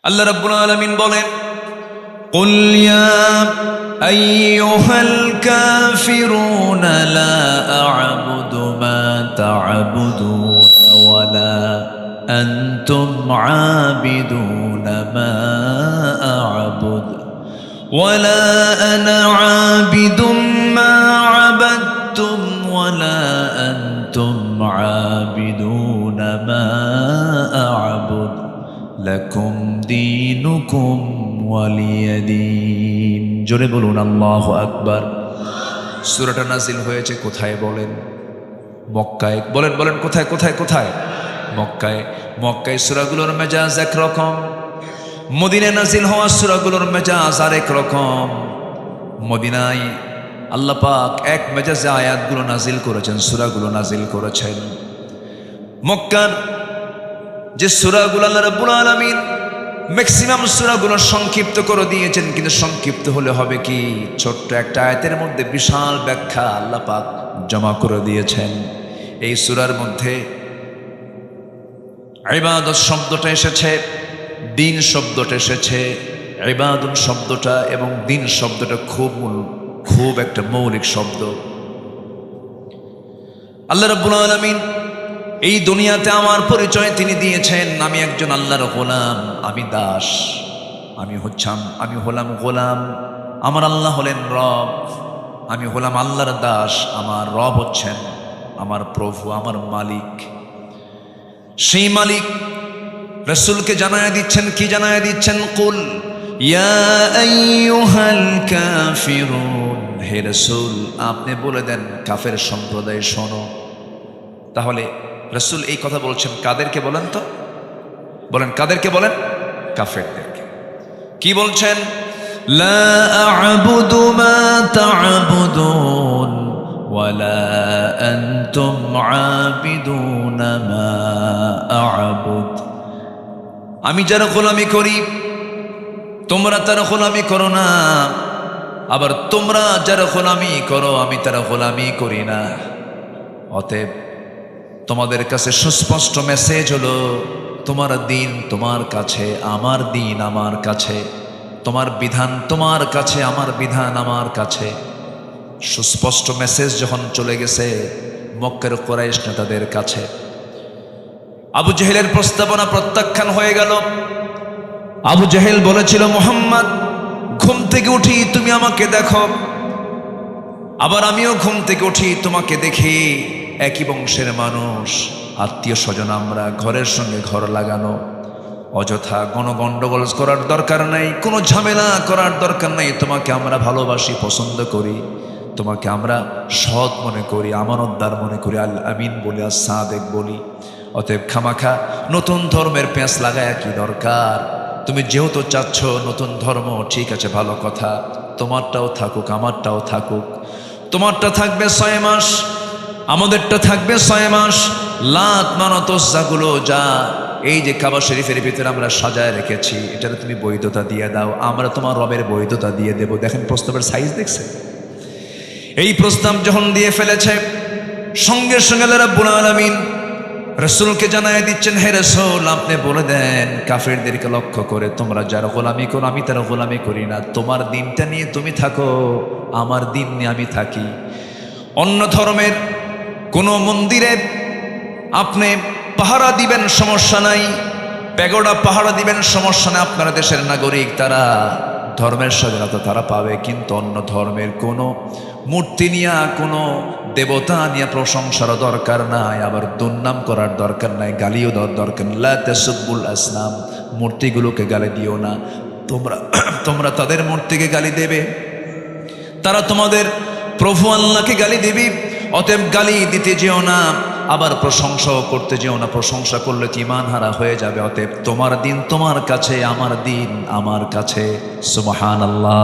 আল্লাহ রাব্বুল আলামিন বলেন, কুল ইয়া আইয়ুহাল কাফিরুনা লা আ'বুদু মা তা'বুদুন ওয়া লা আনতুম আবিদুনা মা আ'বুদ ওয়া লা আনা আবিদুম মা আবাদতুম ওয়া লা আনতুম আবিদুনা মা আ'বুদ লাকুম দীনুকুম ওয়ালিয়াদিন। জোরে বলুন আল্লাহু আকবার। সূরাটা নাজিল হয়েছে কোথায় বলেন? মক্কায়। বলেন বলেন, কোথায় কোথায় কোথায়? মক্কায়। মক্কায় সূরাগুলোর মেজাজ একরকম, মদিনায় নাজিল হওয়া সূরাগুলোর মেজাজ আরেক রকম। মদিনায় আল্লাহ পাক এক মেজাজে আয়াতগুলো নাজিল করেছেন, সূরাগুলো নাজিল করেছেন। মক্কার যে সূরাগুলো আল্লাহ রাব্বুল আলামিন ম্যাক্সিমাম সূরাগুলো সংক্ষিপ্ত করে দিয়েছেন, কিন্তু সংক্ষিপ্ত হলে হবে কি, ছোট্ট একটা আয়াতের মধ্যে বিশাল ব্যাখ্যা আল্লাহ পাক জমা করে দিয়েছেন। এই সূরার মধ্যে ইবাদত শব্দটা এসেছে, দিন শব্দটা এসেছে। ইবাদত শব্দটা এবং দিন শব্দটা খুব একটা মৌলিক শব্দ। আল্লাহ রাব্বুল আলামিন এই দুনিয়াতে আমার পরিচয় তিনি দিয়েছেন, আমি একজন আল্লাহর গোলাম, আমি দাস, আমি হলাম গোলাম, আমার আল্লাহ হলেন রব। আমি হলাম আল্লাহর দাস, আমার রব হচ্ছেন আমার প্রভু, আমার মালিক। সেই মালিক রাসূলকে জানায়া দিচ্ছেন, কি জানায়া দিচ্ছেন? কুল ইয়া আইয়ুহাল কাফিরুন, হে রাসূল আপনি বলে দেন কাফের সম্প্রদায় শোনো। তাহলে রাসূল এই কথা বলছেন কাদেরকে বলেন তো? বলেন কাদেরকে বলেন? কাফেরদেরকে। কি বলছেন? লা আ'বুদু মা তা'বুদুন ওয়া লা আনতুম আবিদুনা মা আ'বুদ। আমি যারা গোলামি করি তোমরা তারা গোলামি করো না, আবার তোমরা যারা গোলামি করো আমি তারা গোলামি করি না। অতএব তোমাদের কাছে সুস্পষ্ট মেসেজ হলো, তোমার দিন তোমার কাছে, আমার দিন আমার কাছে, তোমার বিধান তোমার কাছে, আমার বিধান আমার কাছে। সুস্পষ্ট মেসেজ যখন চলে গেছে মক্কার কুরাইশ নেতাদের কাছে, আবু জেহেলের প্রস্তাবনা প্রত্যাখ্যান হয়ে গেল। আবু জেহেল বলেছিল, মুহাম্মদ ঘুম থেকে উঠি তুমি আমাকে দেখো, আবার আমিও ঘুম থেকে উঠি তোমাকে দেখি, একই বংশের মানুষ, আত্মীয় স্বজন আমরা, ঘরের সঙ্গে ঘর লাগানো। অযথা গণ্ডগোল করার দরকার নাই, কোনো ঝামেলা করার দরকার নাই। তোমাকে আমরা ভালোবাসি, পছন্দ করি, তোমাকে আমরা সৎ মনে করি, আমানতদার মনে করি, আল আমিন বলি, আর সাদেক বলি। অতএব খামাখা নতুন ধর্মের পেঁচ লাগায় কি দরকার? তুমি যেহেতু চাচ্ছ নতুন ধর্ম, ঠিক আছে ভালো কথা, তোমারটাও থাকুক আমারটাও থাকুক। তোমারটা থাকবে 6 মাস, আমাদেরটা থাকবে 6 মাস। লাত মানত যাগুলো যা এই যে কাবা শরীফের ভিতরে আমরা সাজায় রেখেছি, এটাতে তুমি বৈধতা দিয়ে দাও, আমরা তোমার রবের বৈধতা দিয়ে দেব। দেখেন প্রস্তাবের সাইজ দেখছেন? এই প্রস্তাব যখন দিয়ে ফেলেছে, সঙ্গে সঙ্গে আল্লাহ রাব্বুল আলামিন রাসূলকে জানায় দিচ্ছেন, হে রাসূল আপনি বলে দেন কাফেরদেরকে লক্ষ্য করে, তোমরা যারা গোলামি করো আমি তারা গোলামি করি না। তোমার দিনটা নিয়ে তুমি থাকো, আমার দিন নিয়ে আমি থাকি। অন্য ধর্মের কোনো মন্দিরে আপনি পাহারা দিবেন সমস্যা নাই, প্যাগোডা পাহারা দিবেন সমস্যা নাই, আপনারা দেশের নাগরিক, তারা ধর্মের স্বাধীনতা তারা পাবে। কিন্তু অন্য ধর্মের কোনো মূর্তি নিয়ে, কোনো দেবতা নিয়ে প্রশংসার দরকার নাই, আবার দুর্নাম করার দরকার নাই, গালিও দেওয়ার দরকার নাই। লা তাসুব্বুল আসনাম, মূর্তিগুলোকে গালি দিও না। তোমরা তাদের মূর্তিকে গালি দেবে, তারা তোমাদের প্রভু আল্লাহকে গালি দেবে। অতএব গালি দিতে যেও না, আবার প্রশংসাও করতে যেও না, প্রশংসা করলে তো ঈমান হারা হয়ে যাবে। অতএব তোমার দিন তোমার কাছে, আমার দিন আমার কাছে। সুবহানাল্লাহ।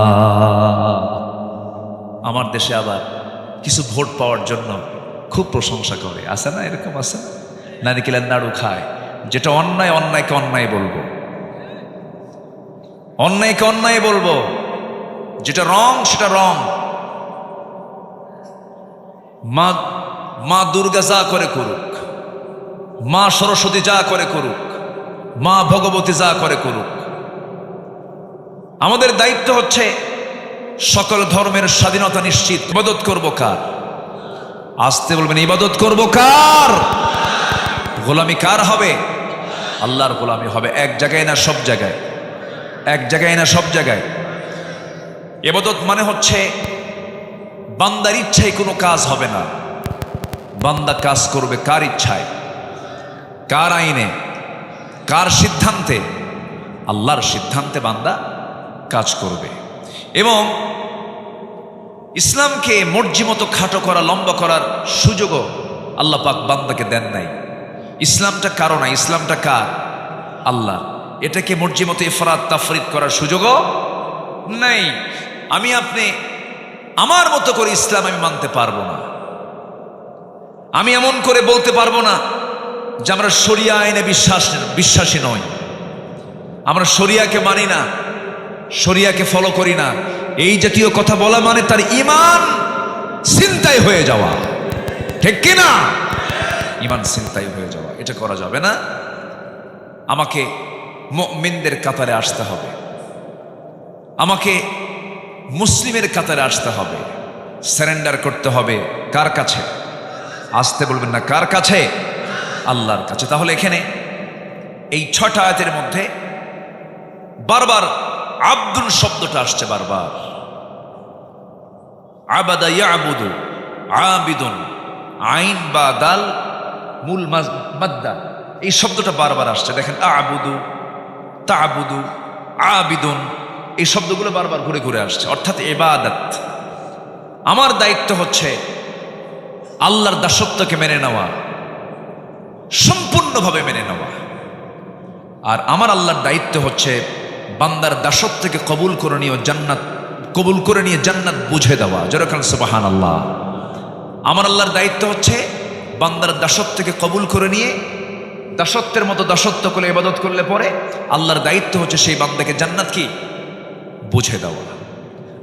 আমার দেশে আবার কিছু ভোট পাওয়ার জন্য খুব প্রশংসা করে, আছে না? এরকম আছে, নারিকেলের নাড়ু খায়। যেটা অন্যায়, অন্যায়কে অন্যায় বলবো, অন্যায়কে অন্যায় বলবো, যেটা রং সেটা রং। মা দুর্গা যা করে করুক, মা সরস্বতী যা করে করুক, মা ভগবতী যা করে করুক, আমাদের দায়িত্ব হচ্ছে সকল ধর্মের স্বাধীনতা নিশ্চিত। ইবাদত করব কার? আসতে বলবেন, ইবাদত করব কার? গোলামি কার হবে? আল্লাহর গোলামি হবে। এক জায়গায় না সব জায়গায়? এক জায়গায় না সব জায়গায়? ইবাদত মানে হচ্ছে বান্দার ইচ্ছায় কোনো কাজ হবে না। বান্দা কাজ করবে কার ইচ্ছায়, কার আইনে, কার সিদ্ধান্তে? আল্লাহর সিদ্ধান্তে বান্দা কাজ করবে। এবং ইসলামকে মর্জি মতো খাটো করা, লম্বা করার সুযোগও আল্লাহ পাক বান্দাকে দেন নাই। ইসলামটা কারো না, ইসলামটা কার? আল্লাহ। এটাকে মর্জি মতো ইফরাত তাফরিদ করার সুযোগও নাই। আমি আপনি আমার মতো করে ইসলাম আমি মানতে পারবো না। আমি এমন করে বলতে পারবো না যে আমরা শরিয়া আইনে বিশ্বাসী নই, আমরা শরিয়াকে মানি না, শরিয়াকে ফলো করি না। এই জাতীয় কথা বলা মানে তার ঈমান ছিনতাই হয়ে যাওয়া, ঠিক কিনা? ঈমান ছিনতাই হয়ে যাওয়া, এটা করা যাবে না। আমাকে মুমিনদের কাতারে আসতে হবে, আমাকে মুসলিমের কাতারে আসতে হবে, সারেন্ডার করতে হবে কার কাছে? আসতে বলবেন না, কার কাছে? আল্লাহর কাছে। তাহলে এখানে এই 6টা আয়াতের মধ্যে বারবার আব্দুল শব্দটা আসছে, বারবার। আবাদা ইয়াবুদু, আবিদুন, আইন বা দাল মূল মাদ্দা, এই শব্দটা বারবার আসছে। দেখেন, আবুদু, তাবুদু, আবিদুন, এই শব্দগুলো বারবার ঘুরে ঘুরে আসছে, অর্থাৎ ইবাদত। আমার দায়িত্ব হচ্ছে আল্লাহর দাসত্বকে মেনে নেওয়া, সম্পূর্ণভাবে মেনে নেওয়া। আর আমার আল্লাহর দায়িত্ব হচ্ছে বান্দার দাসত্বকে কবুল করে নিয়ে জান্নাত বুঝে দেওয়া। যেরকম সুবহানাল্লাহ। আমার আল্লাহর দায়িত্ব হচ্ছে বান্দার দাসত্বকে কবুল করে নিয়ে দাসত্বের মতো দাসত্ব করে ইবাদত করলে পরে আল্লাহর দায়িত্ব হচ্ছে সেই বান্দাকে জান্নাত কি বুঝে দেওয়া।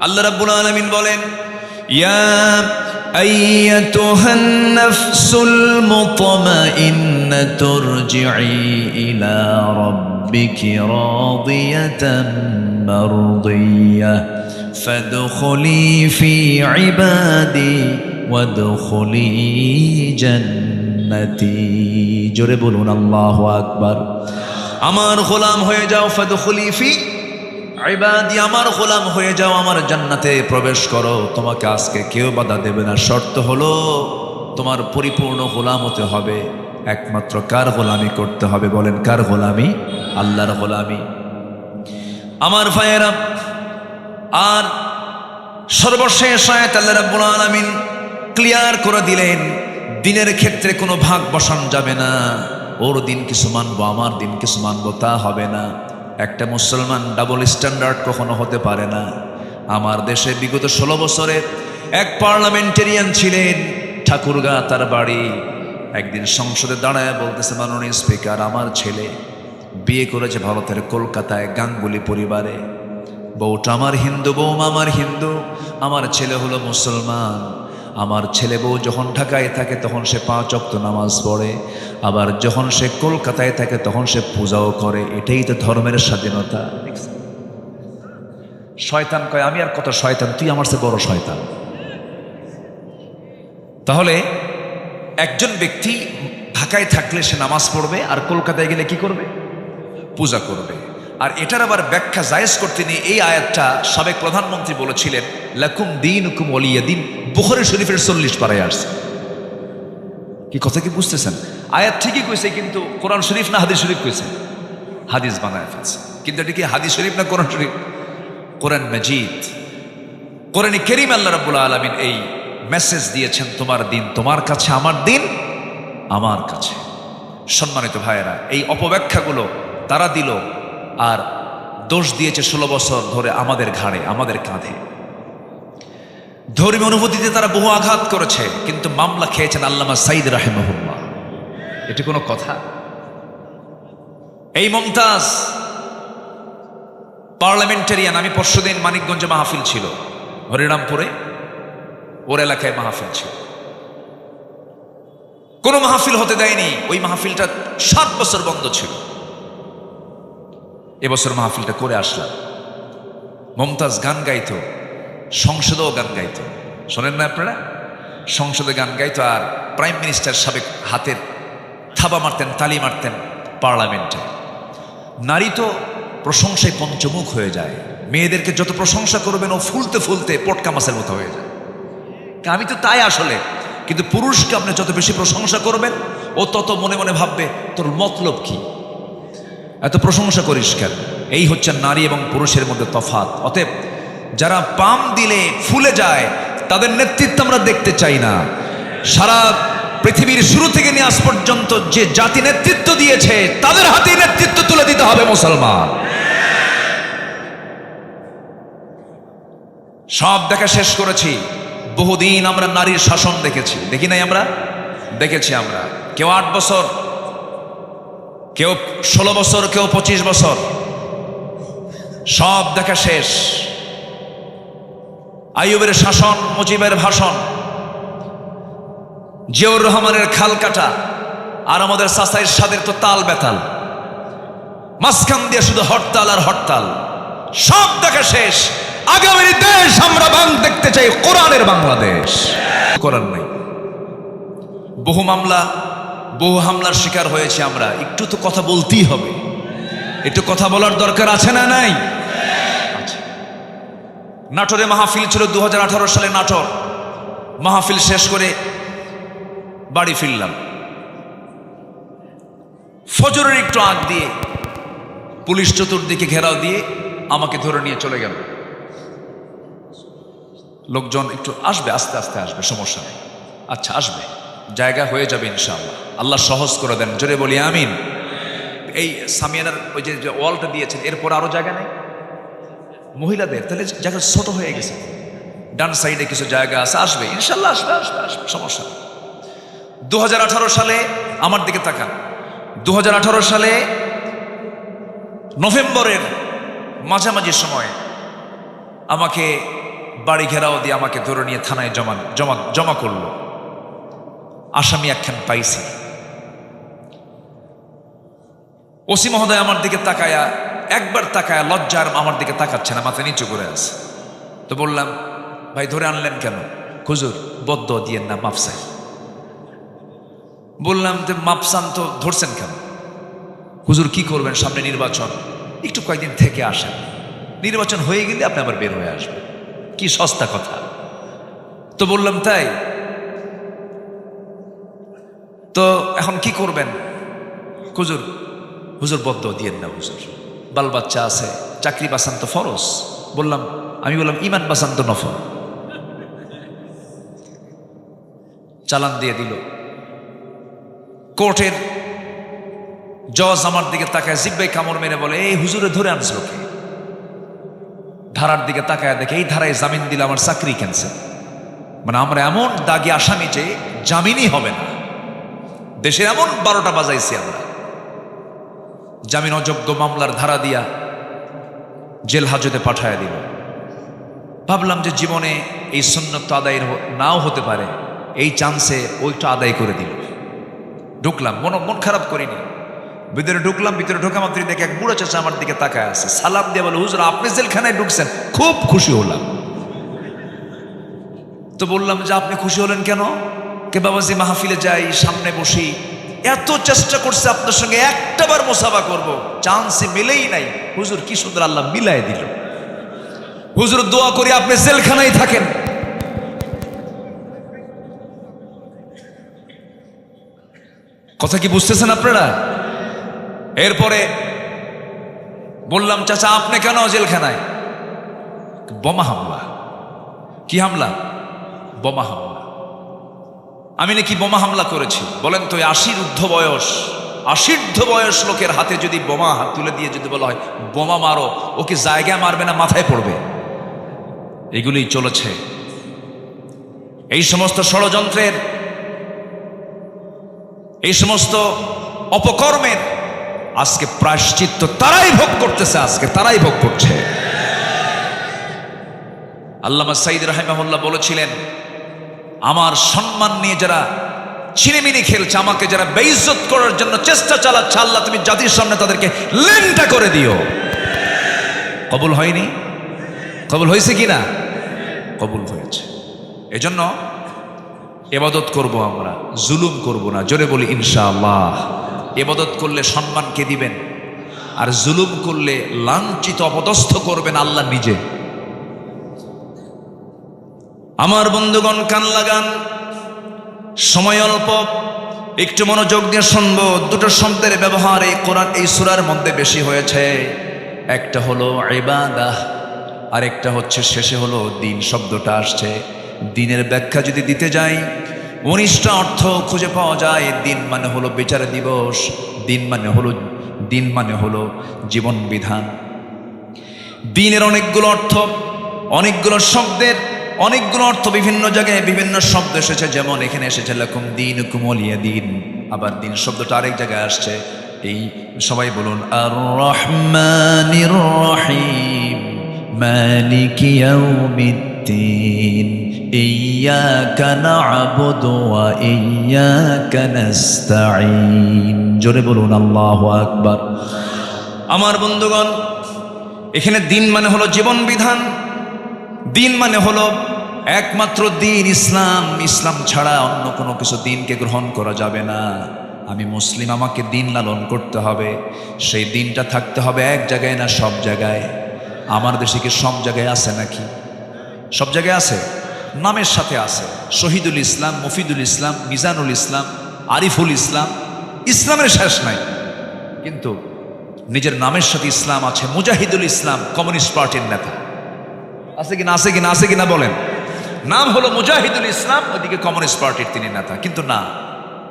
আল্লাহ রাব্বুল আলামিন বলেন, ইয়া আইয়াতুহান নাফসুল মুতমাইন্নাতু ইরজিই ইলা রাব্বিকি রাদিয়াতাম মারদিয়াহ ফাদখুলি ফি ইবাদি ওয়াদখুলি জান্নাতি। জোরে বলুন আল্লাহু আকবার। আমার গোলাম হয়ে যাও, ফাদখুলি ফি ইবাদি, আমার গোলাম হয়ে যাও, আমার জান্নাতে প্রবেশ করো। তোমাকে আজকে কেউ বাধা দেবে না। শর্ত হলো তোমার পরিপূর্ণ গোলাম হতে হবে। একমাত্র কার গোলামি করতে হবে? বলেন, কার গোলামি? আল্লাহর গোলামি। আমার ভাইয়েরা, আর সর্বশেষ আয়াত আল্লাহ রাব্বুল আলামিন ক্লিয়ার করে দিলেন, দিনের ক্ষেত্রে কোনো ভাগ বসান যাবে না। ওর দিন কিছু মানবো, আমার দিন কিছু মানবো, তা হবে না। একটা মুসলমান ডাবল স্ট্যান্ডার্ড কখনো হতে পারে না। আমার দেশে বিগত 16 বছরে এক পার্লামেন্টেরিয়ান ছিলেন, ঠাকুরগা তার বাড়ি। একদিন সংসদে দাঁড়ায় বলতেছে, মাননীয় স্পিকার, আমার ছেলে বিয়ে করেছে ভারতের কলকাতায় গাঙ্গুলি পরিবারে। বউটা আমার হিন্দু, বউমা আমার হিন্দু, আমার ছেলে হলো মুসলমান। আমার ছেলে বউ যখন ঢাকায় থাকে তখন সে 5 ওয়াক্ত নামাজ পড়ে, আবার যখন সে কলকাতায় থাকে তখন সে পূজাও করে। এটাই তো ধর্মের স্বাধীনতা। শয়তান কয়, আমি আর কত শয়তান, তুই আমার চেয়ে বড় শয়তান। তাহলে একজন ব্যক্তি ঢাকায় থাকলে সে নামাজ পড়বে, আর কলকাতায় গেলে কি করবে? পূজা করবে। আর এটার আবার ব্যাখ্যা জায়েজ করতে নিয়ে এই আয়াতটা সাবেক প্রধানমন্ত্রী বলেছিলেন, লাকুম দীনুকুম ওয়ালিয়া দিন। বুখারী শরীফের 40 পারায় আসছে। কি কথা কি বুঝতেছেন? আয়াত ঠিকই কইছে, কিন্তু কোরআন শরীফ না হাদিস শরীফ কইছে? হাদিস বানায় ফেলছে। কিন্তু এটা কি হাদিস শরীফ না কোরআন শরীফ? কোরআন মাজিদ, কোরআনে কারীম। আল্লাহ রাব্বুল আলামিন এই মেসেজ দিয়েছেন, তোমার দিন তোমার কাছে, আমার দিন আমার কাছে। সম্মানিত ভাইয়েরা, এই অপব্যাখ্যাগুলো তারা দিল, আর দোষ দিয়েছে 16 বছর ধরে আমাদের ঘাড়ে, আমাদের কাঁধে। ধর্মীয় অনুভূতিতে তারা বহু আঘাত করেছে, কিন্তু মামলা খেয়েছেন আল্লামা সাঈদ রাহিমাহুল্লাহ। এটি কোনো কথা? এই মমতাজ পার্লামেন্টারিয়ান, আমি পরশুদিন মানিকগঞ্জে মাহফিল ছিল, হরিরামপুরে ওর এলাকায় মাহফিল ছিল। কোনো মাহফিল হতে দেয়নি। ওই মাহফিলটা 7 বছর বন্ধ ছিল। এবছর মাহফিলটা করে আসলাম। মমতাজ গান গাইতো, সংসদেও গান গাইতো, শোনেন না আপনারা? সংসদে গান গাইতো, আর প্রাইম মিনিস্টার সাবেক হাতের থাবা মারতেন, তালি মারতেন পার্লামেন্টে। নারী তো প্রশংসায় পঞ্চমুখ হয়ে যায়, মেয়েদেরকে যত প্রশংসা করবেন ও ফুলতে ফুলতে পটকা মাছের মতো হয়ে যায়। আমি তো তাই আসলে, কিন্তু পুরুষকে আপনি যত বেশি প্রশংসা করবেন ও তত মনে মনে ভাববে তোর মতলব কি, এত প্রশংসা করিস কেন। এই হচ্ছে নারী এবং পুরুষের মধ্যে তফাৎ। অতএব যারা পাম দিলে ফুলে যায় তাদের নেতৃত্ব আমরা দেখতে চাই না। সারা পৃথিবীর শুরু থেকে নিয়ে আজ পর্যন্ত যে জাতি নেতৃত্ব দিয়েছে তাদের হাতেই নেতৃত্ব তুলে দিতে হবে মুসলমান। সব দেখা শেষ করেছি। বহুদিন আমরা নারীর শাসন দেখেছি, দেখি নাই? আমরা দেখেছি। আমরা কেউ 8 বছর, কেউ 16 বছর, কেউ 25 বছর, সব দেখা শেষ। আইয়ুবের শাসন, মুজিবের ভাষণ, জিয়াউর রহমানের খাল কাটা, আর আমাদের চাচা এরশাদের তো তাল বেতাল, মাঝখান দিয়ে শুধু হরতাল আর হরতাল। সব দেখা শেষ। আগামীর দেশ আমরা দেখতে চাই কোরআনের বাংলাদেশ। করার নাই। বহু মামলা, বহু হামলার শিকার হয়েছে আমরা। একটু তো কথা বলতেই হবে, একটু কথা বলার দরকার আছে না নাই? নাটোরে মাহফিল ছিল 2018 সালে। নাটোর মাহফিল শেষ করে বাড়ি ফিরলাম। ফজরের একটু আগ দিয়ে পুলিশ চতুর্দিকে ঘেরাও দিয়ে আমাকে ধরে নিয়ে চলে গেল। লোকজন একটু আসবে, আস্তে আস্তে আসবে, সমস্যা নেই, আচ্ছা আসবে, জায়গা হয়ে যাবে ইনশাআল্লাহ, আল্লাহ সহজ করে দেন, জোরে বলি আমিন। এই সামিয়ানার ওই যে ওয়ালটা দিয়েছেন, এরপর আরো জায়গা নেই মহিলাদের, তাহলে জায়গা ছোট হয়ে গেছে। ডান সাইডে কিছু জায়গা আছে, আসবে ইনশাআল্লাহ, আসবে আসবে আসবে, সমস্যা নেই। 2018 সালে আমার দিকে তাকান। 2018 সালে নভেম্বরের মাঝামাঝি সময় আমাকে বাড়ি ঘেরাও দিয়ে আমাকে ধরে নিয়ে থানায় জমা করলো। আসামি একখান পাইছি। ওসি মহোদয় আমার দিকে তাকায়া, একবার তাকায়া লজ্জার আমার দিকে তাকাচ্ছে না, মাথা নিচু করে আছে। তো বললাম, ভাই ধরে আনলেন কেন? হুজুর বদ্দুয়া দিয়েন না, মাফ চাই। বললাম যে মাফ চান তো ধরছেন কেন? হুজুর কি করবেন, সামনে নির্বাচন, একটু কয়েকদিন থেকে আসেন, নির্বাচন হয়ে গেলে আপনি আবার বের হয়ে আসবেন। কি সস্তা কথা। তো বললাম তাই, তো এখন কি করবেন? হুজুর বদ্দুয়া দিয়েন না হুজুর, বাল বাচ্চা আছে, চাকরি বাঁচান তো ফরজ। আমি বললাম ইমান বাঁচান তো নফল। চালান দিয়ে দিল। কোর্টের জজ আমার দিকে তাকায় জিব্বাই কামড় মেরে বলে, এই হুজুরে ধরে আনছিল কে? ধারার দিকে তাকায় দেখে এই ধারায় জামিন দিলে আমার চাকরি ক্যান্সেল। মানে আমরা এমন দাগি আসামি যে জামিনই হবে না। দেশে এমন 12টা বাজাইছি আমরা। জামিন অযোগ্য মামলার ধারা দিয়া জেল হাজতে পাঠায় দিল। ভাবলাম যে জীবনে এই সুন্নত তো আদায় নাও হতে পারে, এই চান্সে ওইটা আদায় করে দিল। ঢুকলাম, মন খারাপ করিনি। ভিতরে ঢুকলাম, ভিতরে ঢোকা মাত্র দেখে এক বুড়ো চাচা আমার দিকে তাকায় আছে। সালাম দিয়ে বলে, হুজুর আপনি জেলখানায় ঢুকছেন? খুব খুশি হলাম। তো বললাম যে আপনি খুশি হলেন কেন? কে বাবাজি মাহফিলে যাই, সামনে বসি, এত চেষ্টা করছে আপনার সঙ্গে একটাবার মুসাফা করব, চান্সই মিলেই নাই। হুজুর কি সুন্দর আল্লাহ মিলাই দিল। হুজুর দোয়া করি আপনি জেলখানায় থাকেন। কথা কি বুঝতেছেন আপনারা? এরপরে বললাম, চাচা আপনি কেন জেলখানায়? বোমা হামলা। কি হামলা? বোমা হামলা। আমি নাকি বোমা হামলা করেছি? বলেন তো, 80 ঊর্ধ্ব বয়স লোকের হাতে যদি বোমা তুলে দিয়ে যদি বলা হয় বোমা মারো, ও কি জায়গায় মারবে না মাথায় পড়বে? এগুলি চলেছে। এই সমস্ত ষড়যন্ত্রের, এই সমস্ত অপকর্মের আজকে প্রায়শ্চিত্ত তারাই ভোগ করতেছে, আজকে তারাই ভোগ করছে। আল্লামা সাঈদ রাহিমাহুল্লাহ বলেছিলেন, আমার সম্মান নিয়ে যারা ছিনিমিনি খেলছে, আমাকে যারা বেইজ্জত করার জন্য চেষ্টা চালাচ্ছে, আল্লাহ তুমি জাতির সামনে তাদেরকে লেনটা করে দিও। কবুল হয়নি? কবুল হয়েছে কি না? কবুল হয়েছে। এজন্য ইবাদত করব, আমরা জুলুম করব না। জোরে বলি ইনশাআল্লাহ। ইবাদত করলে সম্মান কে দিবেন? আর জুলুম করলে লাঞ্ছিত অপদস্থ করবেন আল্লাহ নিজে। আমার বন্ধুগণ, কান লাগান, সময় অল্প, একটু মনোযোগ দিয়ে শুনবো। দুটো শব্দের ব্যবহার এই কোরআন, এই সূরার মধ্যে বেশি হয়েছে। একটা হলো ইবাদাহ, আর একটা হচ্ছে শেষে হলো দিন শব্দটা আসছে। দিনের ব্যাখ্যা যদি দিতে যাই, 19টা অর্থ খুঁজে পাওয়া যায়। দিন মানে হলো বিচার দিবস, দিন মানে হলো জীবন বিধান। দিনের অনেকগুলো অর্থ, অনেকগুলো শব্দের অনেকগুলো অর্থ বিভিন্ন জায়গায় বিভিন্ন শব্দ এসেছে। যেমন এখানে এসেছে লাকুম দীনুকুম ওয়ালিয়া দিন, আবার দিন শব্দটা আরেক জায়গায় আসছে। এই সবাই বলুন আর রহমানির রহিম মালিকি ইয়াউমিদ্দিন ইয়্যাকা না'বুদু ওয়া ইয়্যাকা নাস্তাঈন। জোরে বলুন আল্লাহু আকবার। আমার বন্ধুগণ, এখানে দিন মানে হলো জীবন বিধান। দিন মানে হলো একমাত্র দিন ইসলাম। ইসলাম ছাড়া অন্য কোনো কিছু দিনকে গ্রহণ করা যাবে না। আমি মুসলিম, আমাকে দিন লালন করতে হবে। সেই দিনটা থাকতে হবে এক জায়গায় না সব জায়গায়। আমার দেশে কি সব জায়গায় আছে নাকি? সব জায়গায় আছে, নামের সাথে আছে। শহীদুল ইসলাম, মফিদুল ইসলাম, মিজানুল ইসলাম, আরিফুল ইসলাম, ইসলামের শেষ নাই। কিন্তু নিজের নামের সাথে ইসলাম আছে। মুজাহিদুল ইসলাম কমিউনিস্ট পার্টির নেতা আছে কিনা? আছে কিনা? আছে কিনা বলেন। নাম হলো মুজাহিদুল ইসলাম, ওইদিকে কমিউনিস্ট পার্টির তিনি নেতা। কিন্তু না,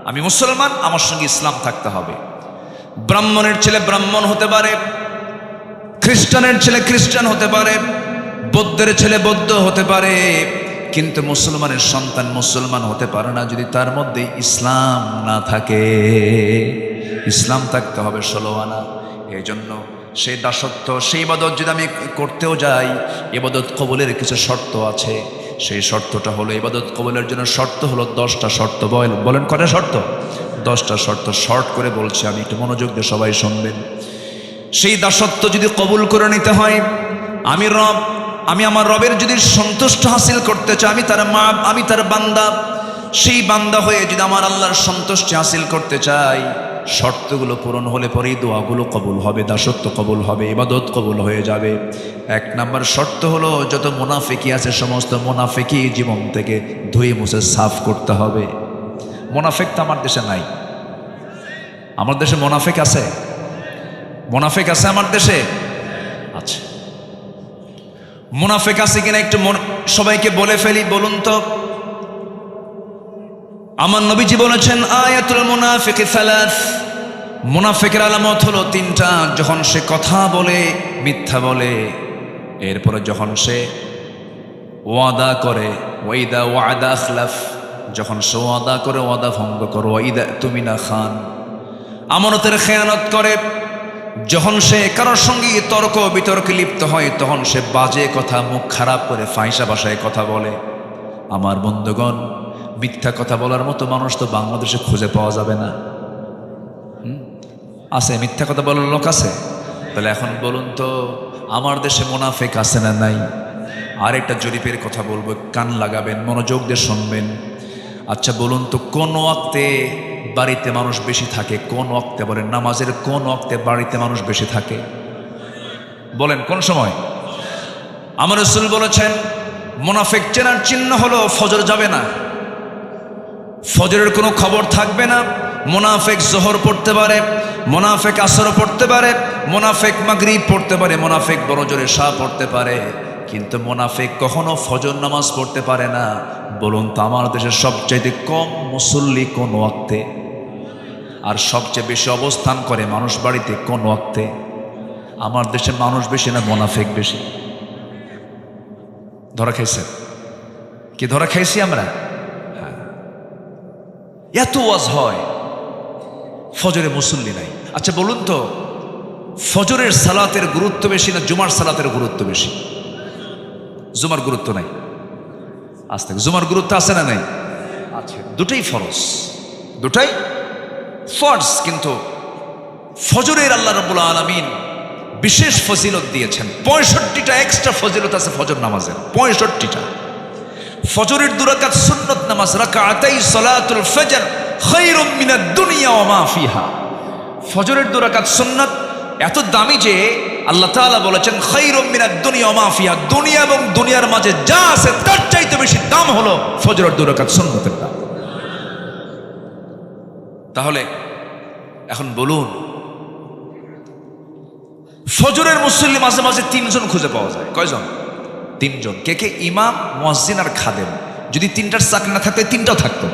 আমি মুসলমান, আমার সঙ্গে ইসলাম থাকতে হবে। ব্রাহ্মণের ছেলে ব্রাহ্মণ হতে পারে, খ্রিস্টানের ছেলে খ্রিস্টান হতে পারে, বৌদ্ধের ছেলে বৌদ্ধ হতে পারে, কিন্তু মুসলমানের সন্তান মুসলমান হতে পারে না যদি তার মধ্যে ইসলাম না থাকে। ইসলাম থাকতে হবে 16 আনা। এই জন্য সেই দাসত্ব, সেই ইবাদত যদি আমি করতেও যাই, ইবাদত কবুলের কিছু শর্ত আছে। সেই শর্তটা হলো, ইবাদত কবুলের জন্য শর্ত হলো 10টা শর্ত। বলেন কটা শর্ত? 10টা শর্ত। শর্ট করে বলছি আমি, একটু মনোযোগ দিয়ে সবাই শুনবেন। সেই দাসত্ব যদি কবুল করে নিতে হয়, আমি আমার রবের যদি সন্তুষ্ট হাসিল করতে চাই, আমি তার বান্দা, সেই বান্দা হয়ে যদি আমার আল্লাহর সন্তুষ্টি হাসিল করতে চাই, শর্তগুলো পূরণ হলে পরেই দোয়াগুলো কবুল হবে, দাসত্ব কবুল হবে, ইবাদত কবুল হয়ে যাবে। 1 নাম্বার শর্ত হলো, যত মুনাফিকি আছে সমস্ত মুনাফিকি জীবন থেকে ধুয়ে মুছে সাফ করতে হবে। মুনাফিক তো আমার দেশে নাই। আমার দেশে মুনাফিক আছে? মুনাফিক আছে আমার দেশে? আচ্ছা, মুনাফিক আছে কিনা একটু সবাইকে বলে ফেলি। বলুন তো। আমার নবীজি বলেছেন আয়াতুল মুনাফিক 3। মুনাফিকের আলামত হলো 3টা। যখন সে কথা বলে মিথ্যা বলে, এরপরে যখন সে ওয়াদা করে, ওয়াইদা ওয়াদা আখলাফ, যখন সে ওয়াদা করে ওয়াদা ভঙ্গ করে, ওয়াইদা তুমিনা খান, আমানতের খেয়ানত করে, যখন সে কারোর সঙ্গে তর্ক বিতর্কে লিপ্ত হয়, তখন সে বাজে কথা, মুখ খারাপ করে ফাহিশা ভাষায় কথা বলে। আমার বন্ধুগণ, মিথ্যা কথা বলার মতো মানুষ তো বাংলাদেশে খুঁজে পাওয়া যাবে না। আছে? মিথ্যা কথা বলার লোক আছে? তাহলে এখন বলুন তো, আমার দেশে মুনাফিক আছে না নাই? আরেকটা জরিপের কথা বলবো, কান লাগাবেন, মনোযোগ দিয়ে শুনবেন। আচ্ছা বলুন তো, কোন ওয়াক্তে বাড়িতে মানুষ বেশি থাকে? কোন ওয়াক্তে? বলেন, নামাজের কোন ওয়াক্তে বাড়িতে মানুষ বেশি থাকে? বলেন কোন সময়? আমার রাসূল বলেছেন, মুনাফিক চেনার চিহ্ন হলো ফজর যাবে না, ফজরের কোনো খবর থাকবে না। মুনাফিক জোহর পড়তে পারে, মুনাফিক আসর পড়তে পারে, মুনাফিক মাগরিব পড়তে পারে, মুনাফিক বড় জোরে এশা পড়তে পারে, কিন্তু মুনাফিক কখনো ফজর নামাজ পড়তে পারে না। বলুন তো, আমার দেশের সবচেয়ে কম মুসল্লি কোন ওয়াক্তে? আর সবচেয়ে বেশি অবস্থান করে মানুষ বাড়িতে কোন ওয়াক্তে? আমার দেশে মানুষ বেশি না মুনাফিক বেশি? ধরা খাইছেন কি? ধরা খাইছি আমরা। এত ওয়াজ হয়, ফজরে মুসল্লি নাই। আচ্ছা বলুন তো, ফজরের সালাতের গুরুত্ব বেশি না জুমার সালাতের গুরুত্ব বেশি? জুমার গুরুত্ব নাই। আজ থেকে জুমার গুরুত্ব আছে না নাই? আছে। দুটাই ফরজ, দুটাই ফরজ। কিন্তু ফজরের আল্লাহ রাব্বুল আলামিন বিশেষ ফজিলত দিয়েছেন। 65টা এক্সট্রা ফজিলত আছে ফজর নামাজের, 65টা। ফজরের 2 রাকাত সুন্নত নামাজ, রাকাতাই সালাতুল ফজর খায়রুম মিনাদ দুনিয়া ওয়া মা ফিহা। ফজরের 2 রাকাত সুন্নত এত দামি যে আল্লাহ তাআলা বলেছেন খায়রুম মিনাদ দুনিয়া ওয়া মা ফিহা, দুনিয়া এবং দুনিয়ার মাঝে যা আছে তার চাইতে বেশি দাম হলো ফজরের 2 রাকাত সুন্নতের দাম। তাহলে এখন বলুন, ফজরের মুসল্লি মাঝে মাঝে 3 জন খুঁজে পাওয়া যায়। কয়জন? 3 জন। কে কে? ইমাম, মুয়াজ্জিন আর খাদেম। যদি 3টার চাকরি না থাকতো 3টাও থাকতো।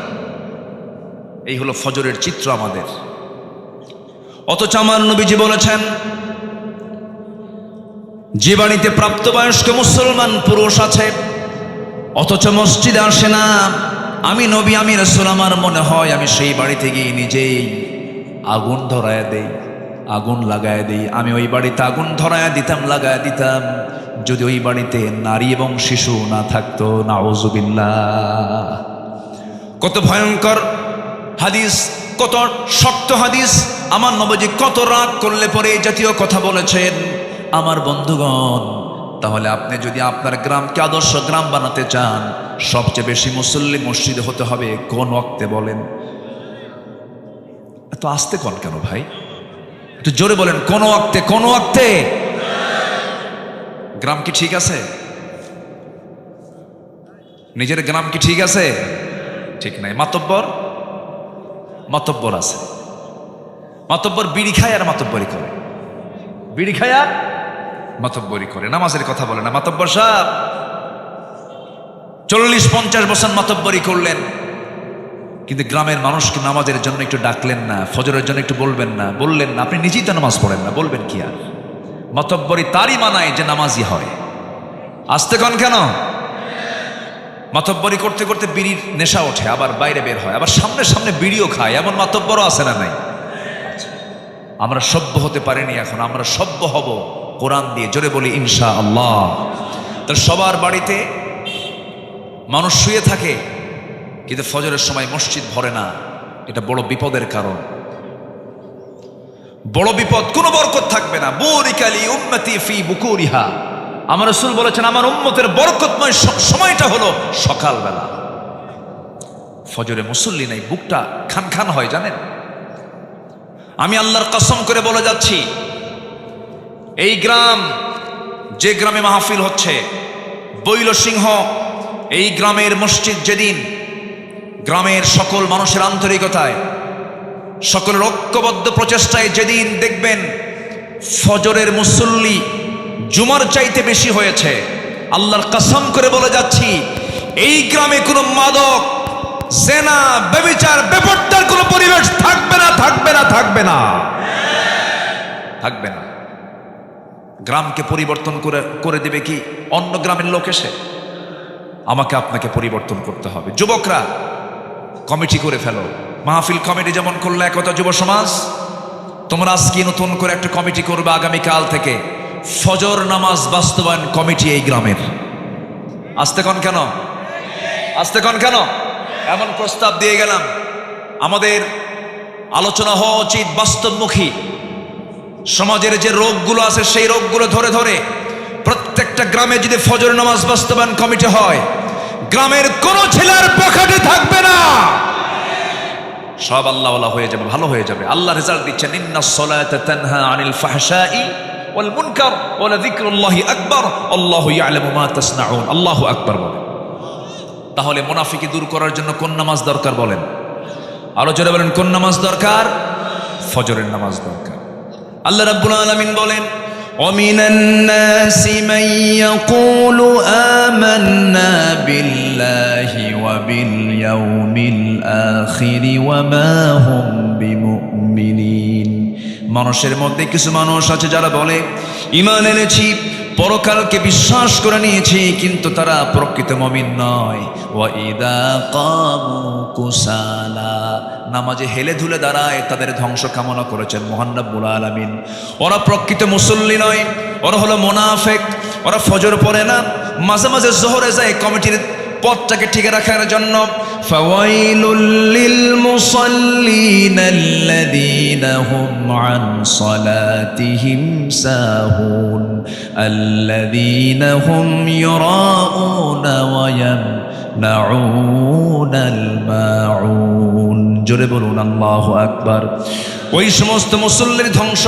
এই হলো ফজরের চিত্র আমাদের। অথচ আমার নবীজি বলেছেন, যে বাড়িতে প্রাপ্তবয়স্ক মুসলমান পুরুষ আছে অথচ মসজিদে আসে না, আমি নবী, আমি রাসূল, আমার মনে হয় আমি সেই বাড়িতে গিয়ে নিজেই আগুন ধরায় দেই, আগুন লাগায় দেই। আমি ওই বাড়িতে আগুন ধরায় দিতাম, লাগায় দিতাম, যদি ওই বাড়িতে নারী এবং শিশু না থাকতো। নাউযুবিল্লাহ। কত ভয়ঙ্কর হাদিস, কত শক্ত হাদিস। আমার নবীজি কত রাগ করলে পরে এই জাতীয় কথা বলেছেন। আমার বন্ধুগণ, তাহলে আপনি যদি আপনার গ্রামকে আদর্শ গ্রাম বানাতে চান, সবচেয়ে বেশি মুসল্লি মসজিদে হতে হবে কোন ওয়াক্তে বলেন? এত আস্তে কোন কেন ভাই? একটু জোরে বলেন, কোন ওয়াক্তে? কোন ওয়াক্তে? গ্রাম কি ঠিক আছে? নিজের গ্রাম কি ঠিক আছে? ঠিক নাই। মাতব্বর মাতব্বর আছে। মাতব্বর বিড়ি খায় আর মাতব্বরি করে, বিড়ি খায় আর মাতব্বরি করে। নামাজের কথা বলে না। মাতব্বর সাহেব 40-50 বছর মাতব্বরি করলেন, কিন্তু গ্রামের মানুষকে নামাজের জন্য একটু ডাকলেন না, ফজরের জন্য একটু বলবেন না, বললেন না। আপনি নিজেই তো নামাজ পড়েন না, বলবেন কি আর? মাতব্বরি তারই মানায় যে নামাজি হয়। আসতে কন কেন? মাতব্বরি করতে করতে বিড়ির নেশা ওঠে, আবার বাইরে বের হয়, আবার সামনে সামনে বিড়িও খায়। এমন মাতব্বরও আছে না নাই? আমরা সভ্য হতে পারিনি, এখন আমরা সভ্য হব কোরআন দিয়ে। জোরে বলি ইনশাআল্লাহ। তার সবার বাড়িতে মানুষ শুয়ে থাকে, কিন্তু ফজরের সময় মসজিদ ভরে না। এটা বড় বিপদের কারণ, বড় বিপদ। কোনো বরকত থাকবে না। বুরিকালি উম্মতি ফি বুকুরিহা। আমার রাসূল বলেছেন, আমার উম্মতের বরকতময় সময়টা হলো সকালবেলা। ফজরে মুসল্লি নাই, বুকটা খান খান হয় জানেন। আমি আল্লাহর কসম করে বলে যাচ্ছি, এই গ্রাম, যে গ্রামে মাহফিল হচ্ছে বৈলসিংহ, এই গ্রামের মসজিদ যেদিন গ্রামের সকল মানুষের আন্তরিকতায়, সকলের ঐক্যবদ্ধ প্রচেষ্টায় যেদিন দেখবেন ফজরের মুসল্লি জুমার চাইতে বেশি হয়েছে, আল্লাহর কসম করে বলে যাচ্ছি, এই গ্রামে কোনো মাদক, জেনা, ব্যভিচার, বেপরদার কোনো পরিবেশ থাকবে না, থাকবে না, থাকবে না, থাকবে না। গ্রামকে পরিবর্তন করে দেবে কি অন্য গ্রামের লোক এসে? আমাকে আপনাকে পরিবর্তন করতে হবে। যুবকরা কমিটি করে ফেলো। মাহফিল কমিটি যেমন করলে একতা যুব সমাজ, তোমরা আজকে নতুন করে একটা কমিটি করবে আগামীকাল থেকে, ফজর নামাজ বাস্তবায়ন কমিটি এই গ্রামের। আসতে কন কেন? আসতে কন কেন? এমন প্রস্তাব দিয়ে গেলাম। আমাদের আলোচনা হওয়া উচিত বাস্তবমুখী। সমাজের যে রোগগুলো আছে সেই রোগগুলো ধরে ধরে প্রত্যেকটা গ্রামে যদি ফজর নামাজ বাস্তবায়ন কমিটি হয়, গ্রামের কোন ছেলের পকেটে থাকবে না, সব আল্লাহওয়ালা হয়ে যাবে, ভালো হয়ে যাবে। আল্লাহ রেজাল্ট দিচ্ছেন, ইন্নাস সালাতা তানহা আনিল ফাহশাই ওয়াল মুনকার ওয়া লাযিকরুল্লাহি আকবার আল্লাহু ইয়ালামু মা তাসনাউন। আল্লাহু আকবার বলেন। তাহলে মুনাফিকি দূর করার জন্য কোন নামাজ দরকার বলেন? আরো জোরে বলেন, কোন নামাজ দরকার? ফজরের নামাজ দরকার। আল্লাহ রাব্বুল আলামিন বলেন, وَمِنَ النَّاسِ مَن يَقُولُ آمَنَّا بِاللَّهِ وَبِالْيَوْمِ الْآخِرِ وَمَا هُمْ بِمُؤْمِنِينَ। মানুষের মধ্যে কিছু মানুষ আছে যারা বলে ঈমান এনেছি, পরকালকে বিশ্বাস করে নিয়েছি, কিন্তু তারা প্রকৃত মুমিন নয়। ওয়াইদা কামু কুসালা, নামাজে হেলে ধুলে দাঁড়ায়, তাদের ধ্বংস কামনা করেছেন মহান রব্বুল আলামিন। ওরা প্রকৃত মুসল্লি নয়, ওরা হলো মুনাফিক। ওরা ফজর পড়ে না, মাঝে মাঝে জোহরে যায়, পথটাকে ঠিক রাখার জন্য। ফাওয়াইলুল লিল মুসাল্লিনা আল্লাযীনা হুম আন সালাতিহিম সাহুন আল্লাযীনা হুম ইউরাউনা ওয়া ইয়ামনাউনাল মাউন। জোরে বলুন আল্লাহু আকবার। ওই সমস্ত মুসল্লির ধ্বংস,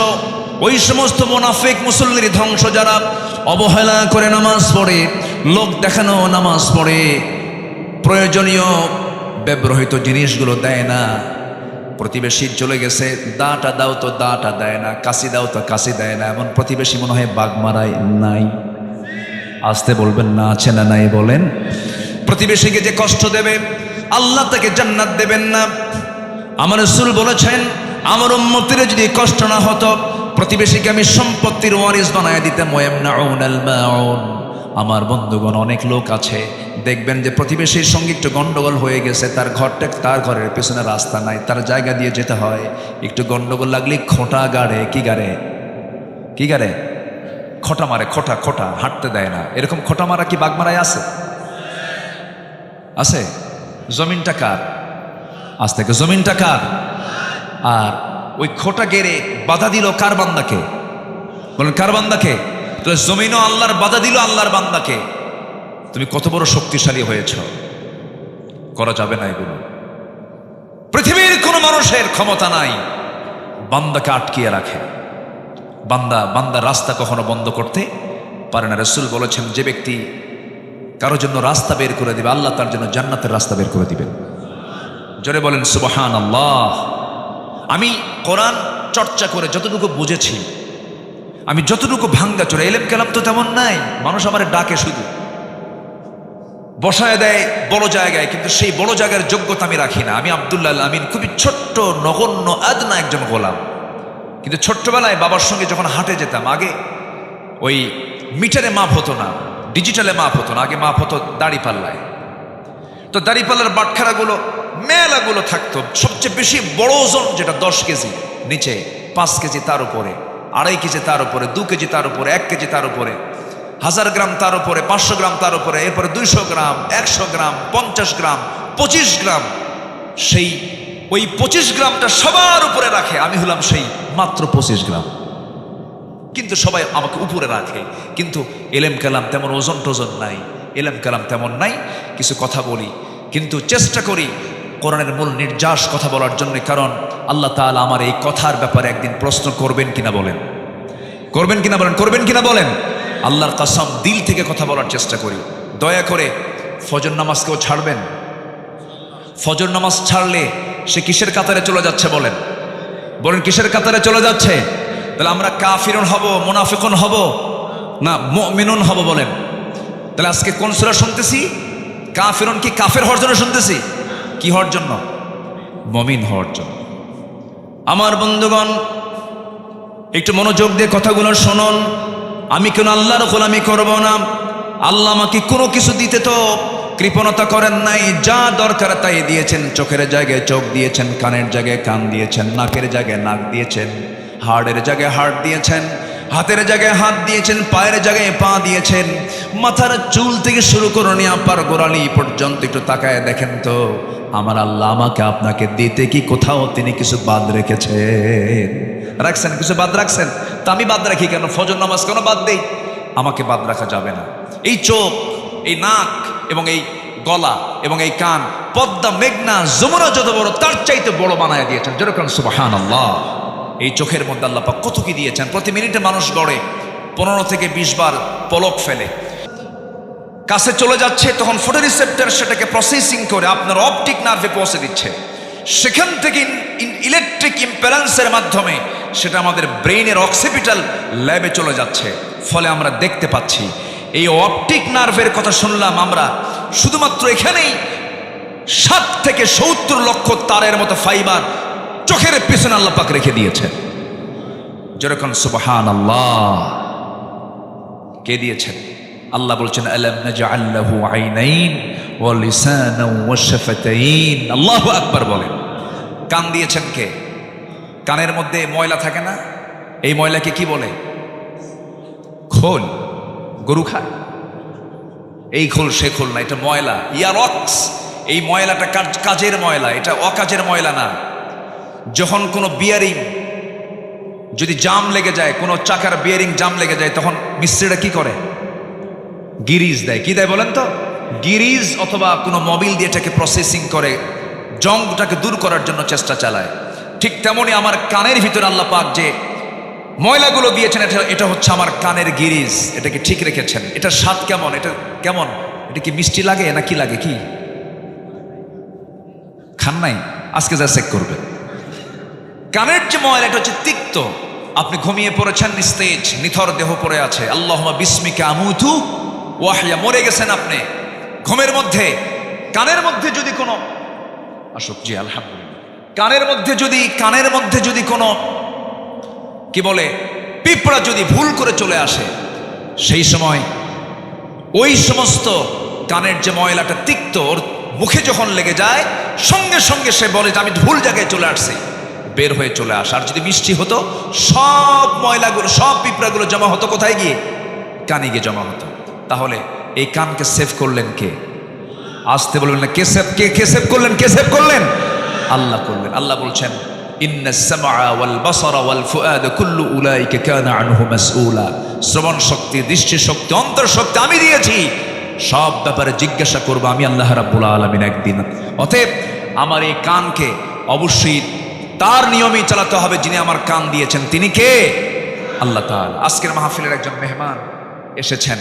ওই সমস্ত মুনাফিক মুসল্লির ধ্বংস যারা অবহেলা করে নামাজ পড়ে, লোক দেখানো নামাজ পড়ে, প্রয়োজনীয় ব্যবহৃত জিনিসগুলো দেয় না। প্রতিবেশী চলে গেছে, দাটা দাও তো দাটা দেয় না, কাশি দাও তো কাশি দেয় না। এমন প্রতিবেশী মনে হয় বাগমারায় নাই। আসতে বলবেন না আছে না নাই বলেন। প্রতিবেশীকে যে কষ্ট দেবে আল্লাহ তাকে জান্নাত দেবেন না। আমার রাসূল বলেছেন, আমার উম্মতের যদি কষ্ট না হতো প্রতিবেশীকে আমি সম্পত্তির ওয়ারিস বানায় দিতাম। ওয়ায়ামনাউনাল মাউন। আমার বন্ধুগণ, অনেক লোক আছে দেখবেন যে প্রতিবেশীর সঙ্গে একটু গন্ডগোল হয়ে গেছে, তার ঘরটা, তার ঘরের পেছনে রাস্তা নাই, তার জায়গা দিয়ে যেতে হয়। একটু গন্ডগোল লাগলে খোঁটা গাড়ে, কি গাড়ে, কি গাড়ে, খোঁটা মারে, খোঁটা খোঁটা, হাঁটতে দেয় না। এরকম খোঁটা মারা কি বাগমারায় আছে? আছে? জমিনটা কার? আজ থেকে জমিনটা কার? আর ওই খোঁটা গেড়ে বাধা দিল কার বান্দাকে? বলেন কার বান্দাকে? জমিনও আল্লাহর বাধা দিল আল্লাহর বান্দাকে। তুমি কত বড় শক্তিশালী হয়েছ, করা যাবে না এগুলো। পৃথিবীর কোন মানুষের ক্ষমতা নাই বান্দাকে আটকিয়ে রাখে। বান্দা রাস্তা কখনো বন্ধ করতে পারে না। রাসূল বলেছেন, যে ব্যক্তি কারোর জন্য রাস্তা বের করে দিবে আল্লাহ তার জন্য জান্নাতের রাস্তা বের করে দিবেন। জোরে বলেন সুবহানাল্লাহ। আমি কোরআন চর্চা করে যতটুকু বুঝেছি, আমি যতটুকু ভাঙ্গা চোরা, এলেম কালাম তো তেমন নাই। মানুষ আমার ডাকে শুধু বসায় দেয় বড় জায়গায়, কিন্তু সেই বড় জায়গার যোগ্যতা আমি রাখি না। আমি আব্দুল্লাহ আমিন, খুবই ছোট্ট নগণ্য আদনা একজন গোলাম। কিন্তু ছোট্টবেলায় বাবার সঙ্গে যখন হাঁটে যেতাম, আগে ওই মিটারে মাপ হতো না, ডিজিটালে মাপ হতো না, আগে মাপ হতো দাড়ি পাল্লায়। তো দাড়ি পাল্লার বাটখারাগুলো মেলাগুলো থাকতো। সবচেয়ে বেশি বড় ওজন যেটা 10 কেজি, নিচে 5 কেজি, তার উপরে 2.5 কেজি, তার উপরে 2 কেজি, তার উপরে 1 কেজি, তার উপরে 1000 গ্রাম, তার উপরে 500 গ্রাম, তার উপরে এরপরে 200 গ্রাম, 100 গ্রাম, 50 গ্রাম, 25 গ্রাম। সেই ওই 25 গ্রামটা সবার উপরে রাখে, আমি হলাম সেই মাত্র 25 গ্রাম। কিন্তু সবাই আমাকে উপরে রাখে। কিন্তু এলেম কালাম তেমন ওজন টোজন নাই, এলেম কালাম তেমন নাই। কিছু কথা বলি, কিন্তু চেষ্টা করি কোরআনের মূল নির্যাস কথা বলার জন্য। কারণ আল্লাহ তাআলা আমার এই কথার ব্যাপারে একদিন প্রশ্ন করবেন কিনা বলেন, করবেন কিনা বলেন, করবেন কিনা বলেন। আল্লাহর কসম, দিল থেকে কথা বলার চেষ্টা করি। দয়া করে ফজর নামাজকেও ছাড়বেন। ফজর নামাজ ছাড়লে সে কিসের কাতারে চলে যাচ্ছে বলেন, বলেন কিসের কাতারে চলে যাচ্ছে? তাহলে আমরা কাফিরুন হব, মুনাফিকুন হব না মুমিনুন হব বলেন? তাহলে আজকে কোন সূরা শুনতেছি? কাফিরুন কি কাফের হওয়ার জন্য শুনতেছি? কি হওয়ার জন্য? মুমিন হওয়ার জন্য। আমার বন্ধুগণ, একটু মনোযোগ দিয়ে কথাগুলো শুনুন। আমি কেন আল্লাহর গোলামি করব না? আল্লাহ আমাকে কোনো কিছু দিতে তো কৃপণতা করেন নাই। যা দরকার তাই দিয়েছেন। চোখের জায়গায় চোখ দিয়েছেন, কানের জায়গায় কান দিয়েছেন, নাকের জায়গায় নাক দিয়েছেন, হাড়ের জায়গায় হাড় দিয়েছেন, হাতের জায়গায় হাত দিয়েছেন, পায়ের জায়গায় পা দিয়েছেন। মাথার চুল থেকে শুরু করে নিয়ে আপার গোড়ালি পর্যন্ত একটু তাকায় দেখেন তো, আমার আল্লাহ আমাকে আপনাকে দিতে কি কোথাও তিনি কিছু বাদ রেখেছেন? রাখছেন? কিছু বাদ রাখছেন? তা আমি বাদ রাখি কেন? ফজর নামাজ কেন বাদ দেই? আমাকে বাদ রাখা যাবে না। এই চোখ, এই নাক এবং এই গলা এবং এই কান, পদ্মা, মেঘনা, যমুনা যত বড় তার চাইতে বড় বানায় দিয়েছেন। যেরকম সুবহানাল্লাহ। এই চোখের মধ্যে আল্লাহ পাক কত কি দিয়েছেন। প্রতি মিনিটে মানুষ গড়ে 15 থেকে 20 বার পলক ফেলে। কাছে চলে যাচ্ছে, তখন ফটোরিসেপ্টর সেটাকে প্রসেসিং করে আপনার অপটিক নার্ভে পৌঁছে দিচ্ছে। সেখান থেকে ইলেকট্রিক ইম্প্যালেন্সের মাধ্যমে সেটা আমাদের ব্রেইনের অক্সিপিটাল ল্যাবে চলে যাচ্ছে। ফলে আমরা দেখতে পাচ্ছি। এই অপটিক নার্ভের কথা শুনলাম আমরা, শুধুমাত্র এখানেই 7 থেকে 70 লক্ষ তারের মতো ফাইবার চোখের পিছনে আল্লাহ পাক রেখে দিয়েছেন। যেরকম সুবহানাল্লাহ। কে দিয়েছেন? আল্লাহ বলছেন, আলাম নাজআল লাহু আইনাইন ওয়া লিসানান ওয়া শাফাতাইন। আল্লাহু আকবার বলেন। কান দিয়েছেন কে? কানের মধ্যে ময়লা থাকে না? এই ময়লাকে কি বলে? খোল। গরু খায়। এই খোল সে খোল না, এটা ময়লা। ইয়ারক্স, এই ময়লাটা কাজের ময়লা, এটা অকাজের ময়লা না। যখন কোনো বিয়ারিং যদি জাম লেগে যায়, কোনো চাকার বিয়ারিং জাম লেগে যায়, তখন মিস্ত্রিরা কি করে? গিরিজ দেয়। কি দেয় বলেন তো? গিরিজ অথবা কোনো মোবিল দিয়ে এটাকে প্রসেসিং করে জংটাকে দূর করার জন্য চেষ্টা চালায়। ঠিক তেমনি আমার কানের ভিতরে আল্লাহ পাক যে ময়লাগুলো দিয়েছেন, এটা হচ্ছে আমার কানের গিরিজ। এটাকে ঠিক রেখেছেন। এটার স্বাদ কেমন? এটা কেমন? এটা কি মিষ্টি লাগে না কি লাগে? কি খান নাই? আজকে যা চেক করবে। কানের যে ময়লা, এটা হচ্ছে তিক্ত। আপনি ঘুমিয়ে পড়েছেন, নিস্তেজ নিথর দেহ পড়ে আছে, আল্লাহুম্মা বিসমিকা আমুতু ওয়াহইয়া, মরে গেছেন আপনি ঘুমের মধ্যে। কানের মধ্যে যদি কোনো আসুক, জি আলহামদুলিল্লাহ, কানের মধ্যে যদি কোনো কি বলে পিঁপড়া যদি ভুল করে চলে আসে, সেই সময় ওই সমস্ত কানের যে ময়লাটা তিক্ত, ওর মুখে যখন লেগে যায়, সঙ্গে সঙ্গে সে বলে যে আমি ভুল জায়গায় চলে আসছি, বের হয়ে চলে আসে। আর যদি মিষ্টি হতো, সব ময়লাগুলো, সব পিঁপড়াগুলো জমা হতো কোথায় গিয়ে? কানে গিয়ে জমা হতো। তাহলে এই কানকে সেভ করলেন কে? আসতে বলবেন না, কে সেভ করলেন? কে সেভ করলেন? আল্লাহ করলেন। আল্লাহ বলছেন, ইন্নাস সামআ ওয়াল বাসারা ওয়াল ফুআদ কুল্লু উলাইকা কানা আনহু মাসউলা। শ্রবণ শক্তি, দৃষ্টি শক্তি, অন্তর শক্তি আমি দিয়েছি, সব ব্যাপারে জিজ্ঞাসা করব আমি আল্লাহ রাব্বুল আলামিন একদিন। অতএব আমার এই কানকে অবশ্যই তার নিয়মেই চালাতে হবে। যিনি আমার কান দিয়েছেন তিনি কে? আল্লাহ তাআলা। আজকের মাহফিলের একজন মেহমান এসেছেন,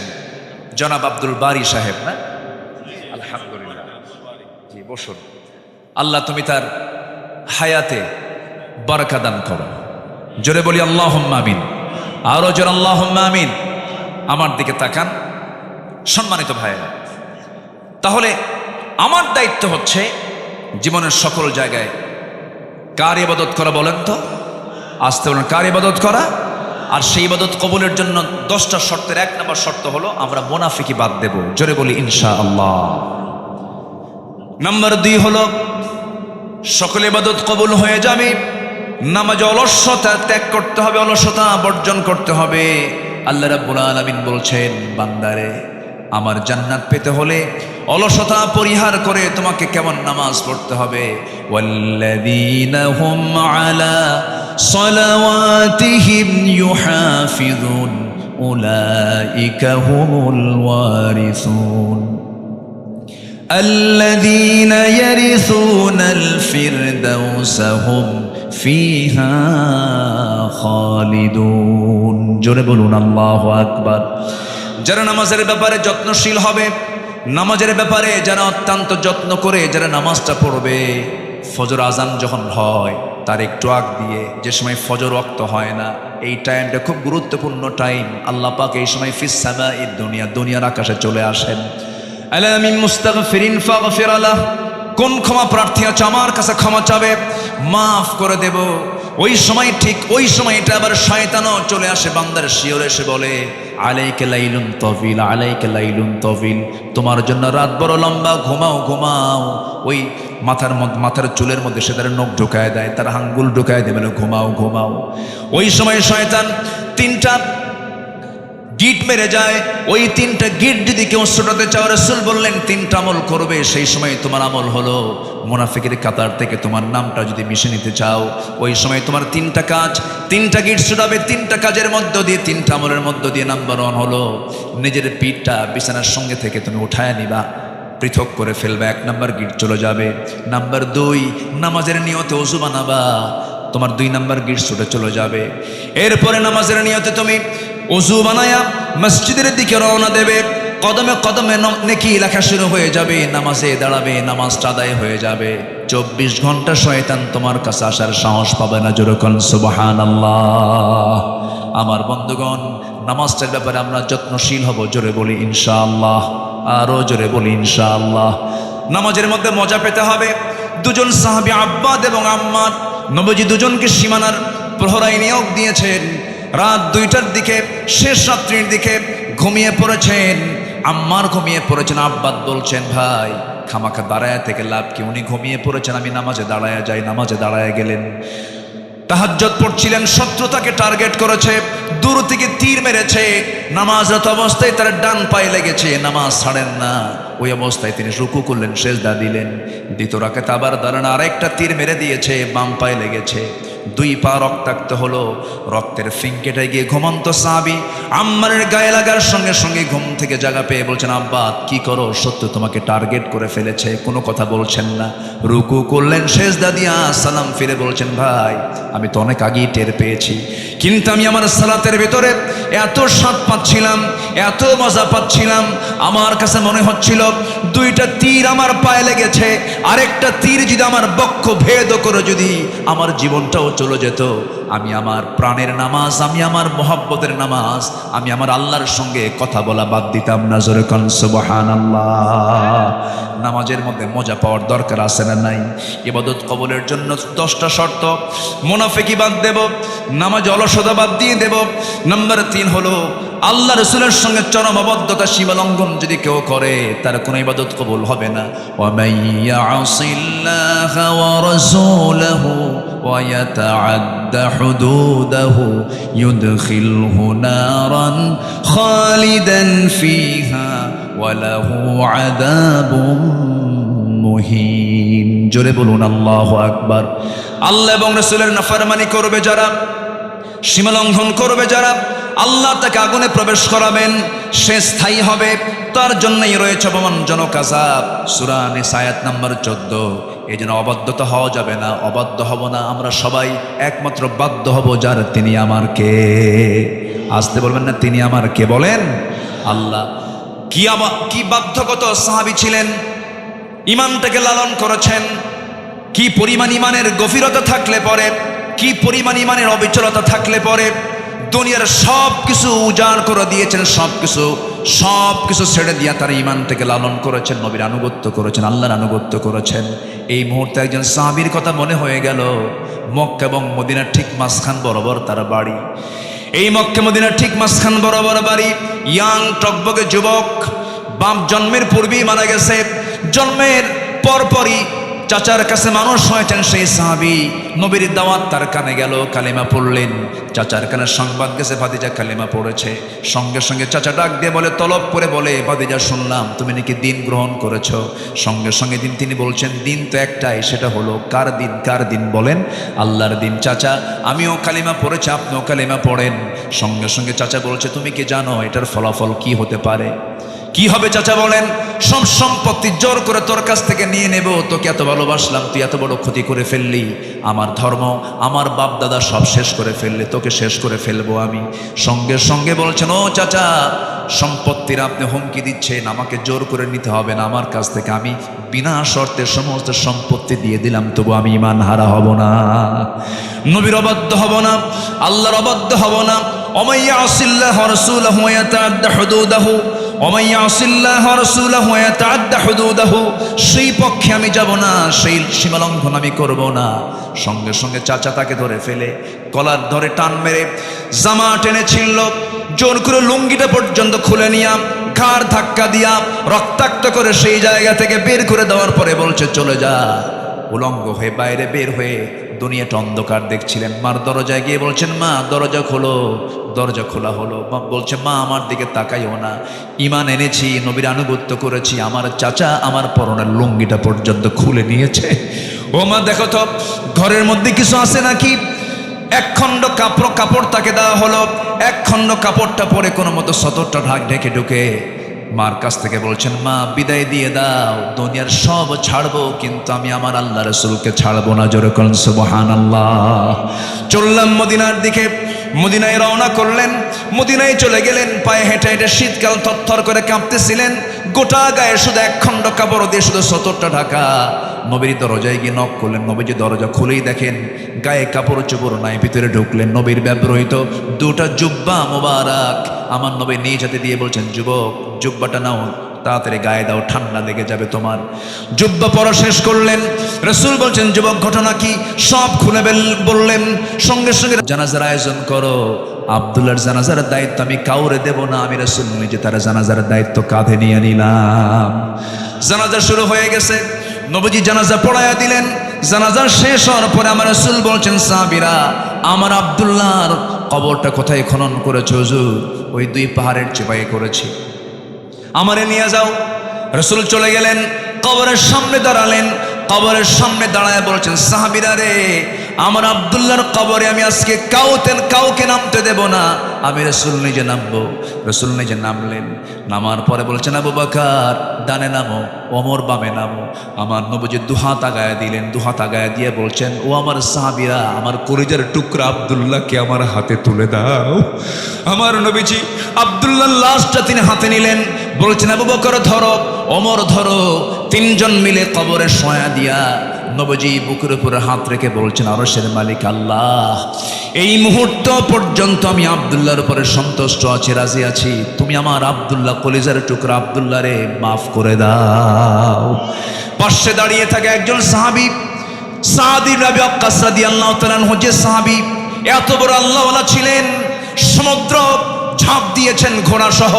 জনাব আব্দুল বারী সাহেব, না? আলহামদুলিল্লাহ, জি বসুন। আল্লাহ তুমি তার হায়াতে বারাকা দান করো। জোরে বলি আল্লাহুম্মা আমিন। আরো জোরে আল্লাহুম্মা আমিন। আমার দিকে তাকান সম্মানিত ভাইয়েরা। তাহলে আমার দায়িত্ব হচ্ছে জীবনের সকল জায়গায় কার ইবাদত করা বলেন তো? আসতে বলেন, কার ইবাদত করা? আর সেই ইবাদত কবুলের জন্য 10টা শর্তের 1 নম্বর শর্ত হলো আমরা মুনাফিকি বাদ দেব। জোরে বলি ইনশাআল্লাহ। নাম্বার 2 হলো সকল ইবাদত কবুল হয়ে যাবে, নামাজে অলসতা ত্যাগ করতে হবে, অলসতা বর্জন করতে হবে। আল্লাহ রাব্বুল আলামিন বলছেন, বান্দারে আমার জান্নাত পেতে হলে অলসতা পরিহার করে তোমাকে কেমন নামাজ পড়তে হবে? ওয়াল্লাযীনা হুম আলা সালাওয়াতিহিম ইউহাফিযুন উলাইকা হুমুল ওয়ারিসুন আল্লাযীনা ইয়ারিসুনাল ফিরদাউসা হুম ফিহা খালিদুন। জোরে বলুন আল্লাহু আকবার। যারা নামাজের ব্যাপারে যত্নশীল হবে, নামাজের ব্যাপারে যারা অত্যন্ত যত্ন করে যারা নামাজটা পড়বে, ফজর আজান যখন হয় তার একটু আগ দিয়ে, যে সময় ফজর ওয়াক্ত হয় না, এই টাইমটা খুব গুরুত্বপূর্ণ টাইম। আল্লাহ পাক এই সময় ফিস সামাইদ দুনিয়া, দুনিয়ার আকাশে চলে আসেন। আলা মিন মুস্তাগফিরিন ফাগফির লাহ, কোন ক্ষমা প্রার্থী আছে আমার কাছে ক্ষমা চাবে, মাফ করে দেব। ওই সময়, ঠিক ওই সময় এটা আবার শয়তানও চলে আসে বান্দার শিয়রে, এসে বলে আলাইকা লাইলুন তাওয়িল, আলাইকা লাইলুন তাওয়িল, তোমার জন্য রাত বড় লম্বা, ঘুমাও ঘুমাও। ওই মাথার চুলের মধ্যে সে তার নখ ঢুকায় দেয়, তার আঙ্গুল ঢুকায় দেয়, বলে ঘুমাও ঘুমাও। ওই সময় শয়তান 3টা গিট মেরে যায়। ওই 3টা গিট যদি কেউ ছোটাতে চাও, রাসূল বললেন 3টা আমল করবে। সেই সময় তোমার আমল হলো মুনাফিকের কাতার থেকে তোমার নামটা যদি মিশে নিতে চাও, ওই সময় তোমার 3টা কাজ, 3টা গিট ছোটাবে। 3টা কাজের মধ্য দিয়ে, 3টা আমলের মধ্য দিয়ে নাম্বার 1 হলো নিজের পিঠটা বিছানার সঙ্গে থেকে তুমি উঠায় নিবা, পৃথক করে ফেলবে, 1 নাম্বার গিট চলে যাবে। নাম্বার 2, নামাজের নিয়তে ওযু বানাবা, তোমার 2 নাম্বার গিট ছুটে চলে যাবে। এরপরে নামাজের নিয়তে তুমি ওযু বানায়া মসজিদের দিকে রওনা দেবে, কদমে কদমে নেকি লেখা শুরু হয়ে যাবে, নামাজে দাঁড়াবে, নামাজটা আদায় হয়ে যাবে। 24 ঘন্টা শয়তান তোমার কাছে আসার সাহস পাবে না। জোরে কোন সুবহানাল্লাহ। আমার বন্ধুগণ, নামাজটার ব্যাপারে আমরা যত্নশীল হব। জোরে বলি ইনশাআল্লাহ। আরো জোরে বলি ইনশাআল্লাহ। নামাজের মধ্যে মজা পেতে হবে। 2জন সাহাবী আব্বাদ এবং আম্মার, নবীজি 2জনকে সীমানার প্রহরায় নিয়োগ দিয়েছেন। রাত 2টার দিকে, শেষ রাত্রির দিকে ঘুমিয়ে পড়েছেন। আম্মার ঘুমিয়ে পড়েছেন। আব্বাদ বলছেন, ভাই খামাখা দাঁড়ায় থেকে লাভ কি? উনি ঘুমিয়ে পড়েছেন, আমি নামাজে দাঁড়ায় যাই। নামাজে দাঁড়ায় গেলেন। তাহাজ্জুদ পড়ছিলেন, শত্রু তাকে টার্গেট করেছে, দূর থেকে তীর মেরেছে, নামাজরত অবস্থায় তার ডান পায়ে লেগেছে, নামাজ ছাড়েন না। ওই অবস্থায় তিনি রুকু করলেন, সেজদা দিলেন। দ্বিতীয় রাকাতে আবার দাঁড়ান, আরেকটা তীর মেরে দিয়েছে, বাম পায়ে লেগেছে, দুই পা রক্তাক্ত হলো। রক্তের ফিঙ্কেটায় গিয়ে ঘুমন্ত সাহাবী আম্মারের গায়ে লাগার সঙ্গে সঙ্গে ঘুম থেকে জাগা পেয়ে বলছেন, আব্বা কি করো, সত্য তোমাকে টার্গেট করে ফেলেছে। কোনো কথা বলছেন না, রুকু করলেন, সেজদা দিয়া সালাম ফিরে বলছেন, ভাই আমি তো অনেক আগেই টের পেয়েছি, কিন্তু আমি আমার সালাতের ভিতরে এত স্বাদ পাচ্ছিলাম, এত মজা পাচ্ছিলাম, আমার কাছে মনে হচ্ছিল দুইটা তীর আমার পায়ে লেগেছে, আরেকটা তীর যদি আমার বক্ষ ভেদ করে যদি আমার জীবনটাও চলে যেত, আমি আমার প্রাণের নামাজ, আমি আমার মহব্বতের নামাজ, আমি আমার আল্লাহর সঙ্গে কথা বলা বাদ দিতাম না। জোরে কোন সুবহানাল্লাহ। নামাজের মধ্যে মজা পাওয়ার দরকার আছে না নাই? ইবাদত কবুলের জন্য 10টা শর্ত। মুনাফিকি বাদ দেব, নামাজ অলসতা বাদ দিয়ে দেব। নাম্বার 3 হলো আল্লাহ রাসূলের সঙ্গে চরম অবাধ্যতা, সীমালঙ্ঘন যদি কেউ করে তার কোনো ইবাদত কবুল হবে না। ওয়া মাইয়াসিল্লাহা ওয়া রাসূলাহু ওয়া ইয়াতাআদ্দা হুদুদাহু ইউদখিলহু নারান খালিদান ফিহা ওয়া লাহু আযাবুম মুহিন। জোরে বলুন আল্লাহু আকবার। আল্লাহ এবং রাসূলের নাফরমানি করবে যারা, সীমালঙ্ঘন করবে যারা, আল্লাহ তাকে আগুনে প্রবেশ করাবেন, সে স্থায়ী হবে, তার জন্যই রয়েছে অপমানজনক আযাব। সূরা নিসা আয়াত নাম্বার 14। এই জন্য অবাধ্যতা হওয়া যাবে না, অবাধ্য হব না। আমরা সবাই একমাত্র বাধ্য হব যার, তিনি আমার কে। আসতে বলবেন না, তিনি আমার কে, বলেন আল্লাহ। কি বাধ্যগত সাহাবী ছিলেন, ইমানটাকে লালন করেছেন। কি পরিমাণ ইমানের গভীরতা থাকলে পরে, কি পরিমাণ ইমানের অবিচলতা থাকলে পরে দুনিয়ার সব কিছু উজাড় করে দিয়েছেন, সব কিছু ছেড়ে দিয়া তার ইমানটাকে লালন করেছেন, নবীর আনুগত্য করেছেন, আল্লাহর আনুগত্য করেছেন। এই মুহূর্তে একজন সাহাবীর কথা মনে হয়ে গেল। মক্কা এবং মদিনার ঠিক মাঝখান বরাবর তার বাড়ি। এই মক্কা মদিনার ঠিক মাঝখান বরাবর বাড়ি। ইয়াং টকবকে যুবক, বাপ জন্মের পূর্বেই মারা গেছে, জন্মের পরপরই চাচার কাছে মানুষ হয়েছেন সেই সাহাবী। নবীর দাওয়াত তার কানে গেল, কালেমা পড়লেন। চাচার কানে সংবাদ গেছে ভাতিজা কালেমা পড়েছে। সঙ্গে সঙ্গে চাচা ডাক দিয়ে বলে, তলব করে বলে, ভাতিজা শুনলাম তুমি নাকি দিন গ্রহণ করেছো। সঙ্গে সঙ্গে তিনি বলছেন, দিন তো একটাই, সেটা হলো কার দিন? কার দিন বলেন? আল্লাহর দিন। চাচা আমিও কালেমা পড়েছি, আপনিও কালেমা পড়েন। সঙ্গে সঙ্গে চাচা বলছে, তুমি কি জানো এটার ফলাফল কি হতে পারে? কি হবে চাচা বলেন? সব সম্পত্তি জোর করে তোর কাছ থেকে নিয়ে নেব, তোকে এত ভালোবাসলাম, তুই এত বড় ক্ষতি করে ফেললি, আমার ধর্ম, আমার বাপ দাদা সব শেষ করে ফেললে, তোকে শেষ করে ফেলবো আমি। সঙ্গে সঙ্গে বলছেন, ও চাচা, সম্পত্তির আপনি হুমকি দিচ্ছেন, আমাকে জোর করে নিতে হবে না আমার কাছ থেকে, আমি বিনা শর্তে সমস্ত সম্পত্তি দিয়ে দিলাম, তবু আমি ঈমান হারা হব না, নবীর অবাধ্য হব না, আল্লাহর অবাধ্য হব না। ওয়া ইয়াসিল্লাহু ওয়া রাসূলাহু ওয়া ইয়াতাআদ্দা হুদুদাহু, সেই পক্ষে আমি যাব না, সেই সীমালঙ্ঘন আমি করব না। সঙ্গে সঙ্গে চাচা তাকে ধরে ফেলে, কলার ধরে টান মেরে জামা টেনে ছিঁড়ল, জোর করে লুঙ্গিটা পর্যন্ত খুলে নিয়া ঘাড় ধাক্কা দিয়া রক্তাক্ত করে সেই জায়গা থেকে বের করে দেওয়ার পরে বলছে, চলে যা। উলঙ্গ হয়ে বাইরে বের হয়ে দুনিয়াটা অন্ধকার দেখছিলেন। মার দরজায় গিয়ে বলছেন, মা দরজা খোলো। দরজা খোলা হলো। বলছে, মা আমার দিকে তাকাইও না, ঈমান এনেছি, নবীর আনুগত্য করেছি, আমার চাচা আমার পরনের লুঙ্গিটা পর্যন্ত খুলে নিয়েছে। ও মা দেখো তো ঘরের মধ্যে কিছু আছে নাকি। এক খণ্ড কাপড় তাকে দেওয়া হলো। এক খণ্ড কাপড়টা পরে কোনো মতো সতরটা ঢেকে ঢুকে মার কাছ থেকে বলছেন, মা বিদায় দিয়ে দাও, দুনিয়ার সব ছাড়বো কিন্তু আমি আমার আল্লাহ রাসূলকে ছাড়বো না। জোরে কোন সুবহানাল্লাহ। চললাম মদিনার দিকে, মদিনায় রওনা করলেন, মদিনায় চলে গেলেন। পায়ে হেঁটে হেঁটে শীতকাল থরথর করে কাঁপতেছিলেন, গোটা গায়ে শুধু এক খণ্ড কাপড় দিয়ে শুধু সতরটা ঢাকা। নবীর দরজায় গিয়ে নক করলেন, নবীজি দরজা খুলেই দেখেন গায়ে কাপড় চোপড় নাই। ভিতরে ঢুকলেন, নবীর ব্যবহৃত দুটা জুব্বা মোবারক আমার নবী নিজ হাতে দিয়ে বলছেন, যুবক জুব্বাটা নাও, তাড়াতাড়ি গায়ে দাও, ঠান্ডা লেগে যাবে তোমার। জুব্বা পরা শেষ করলেন। রাসূল বলছেন, যুবক ঘটনা কি? সব খুলে বললেন। সঙ্গে সঙ্গে জানাজার আয়োজন করো। আব্দুল্লাহর জানাজার দায়িত্ব আমি কাউরে দেব না, আমি রাসূল নিজে তার জানাজার দায়িত্ব কাঁধে নিয়ে নিলাম। জানাজা শুরু হয়ে গেছে, নবীজি জানাজা পড়ায়া দিলেন। জানাজা শেষ হওয়ার পরে আমার রাসূল বলছেন, সাহাবীরা আমার আব্দুল্লাহর কবরটা কোথায় খনন করেছো হুজুর? ওই 2 পাহাড়ের চিপায় করেছি, আমারে নিয়ে যাও। রাসূল চলে গেলেন, কবরের সামনে দাঁড়ালেন। কবরের সামনে দাঁড়ায় বলছেন, সাহাবীরা রে, আমার আব্দুল্লাহর কবরে আমি আজকে কাউকে নামতে দেব না, আমি রাসূল নিজে নামবো। রাসূল নিজে নামলেন। নামার পরে বলছেন, আবু বকর ডানে নামো, ওমর বামে নামো। আমার নবীজি দুহাত আগায় দিলেন। দুহাত আগায় দিয়ে বলছেন, ও আমার সাহাবীরা, আমার কলিজার টুকরা আব্দুল্লাহকে আমার হাতে তুলে দাও। আমার নবীজি আব্দুল্লাহর লাশটা তিনি হাতে নিলেন। বলছেন, আবু বকর ধরো, ওমর ধরো। 3 জন মিলে কবরে শোয়া দিয়া নবীজি বুকের উপরে হাত রেখে বলছেন, আরশের মালিক আল্লাহ, এই মুহূর্ত পর্যন্ত আমি আব্দুল্লাহর উপরে সন্তুষ্ট আছি, রাজি আছি। তুমি আমার আব্দুল্লাহ, কলিজার টুকরা আব্দুল্লাহ রে মাফ করে দাও। পাশে দাঁড়িয়ে থাকে একজন সাহাবী, সাদ ইবনে আবি ওয়াক্কাস রাদিয়াল্লাহু তাআলা আনহু, যে সাহাবী এত বড় আল্লাহওয়ালা ছিলেন, সমুদ্র ঝাঁপ দিয়েছেন ঘোড়া সহ,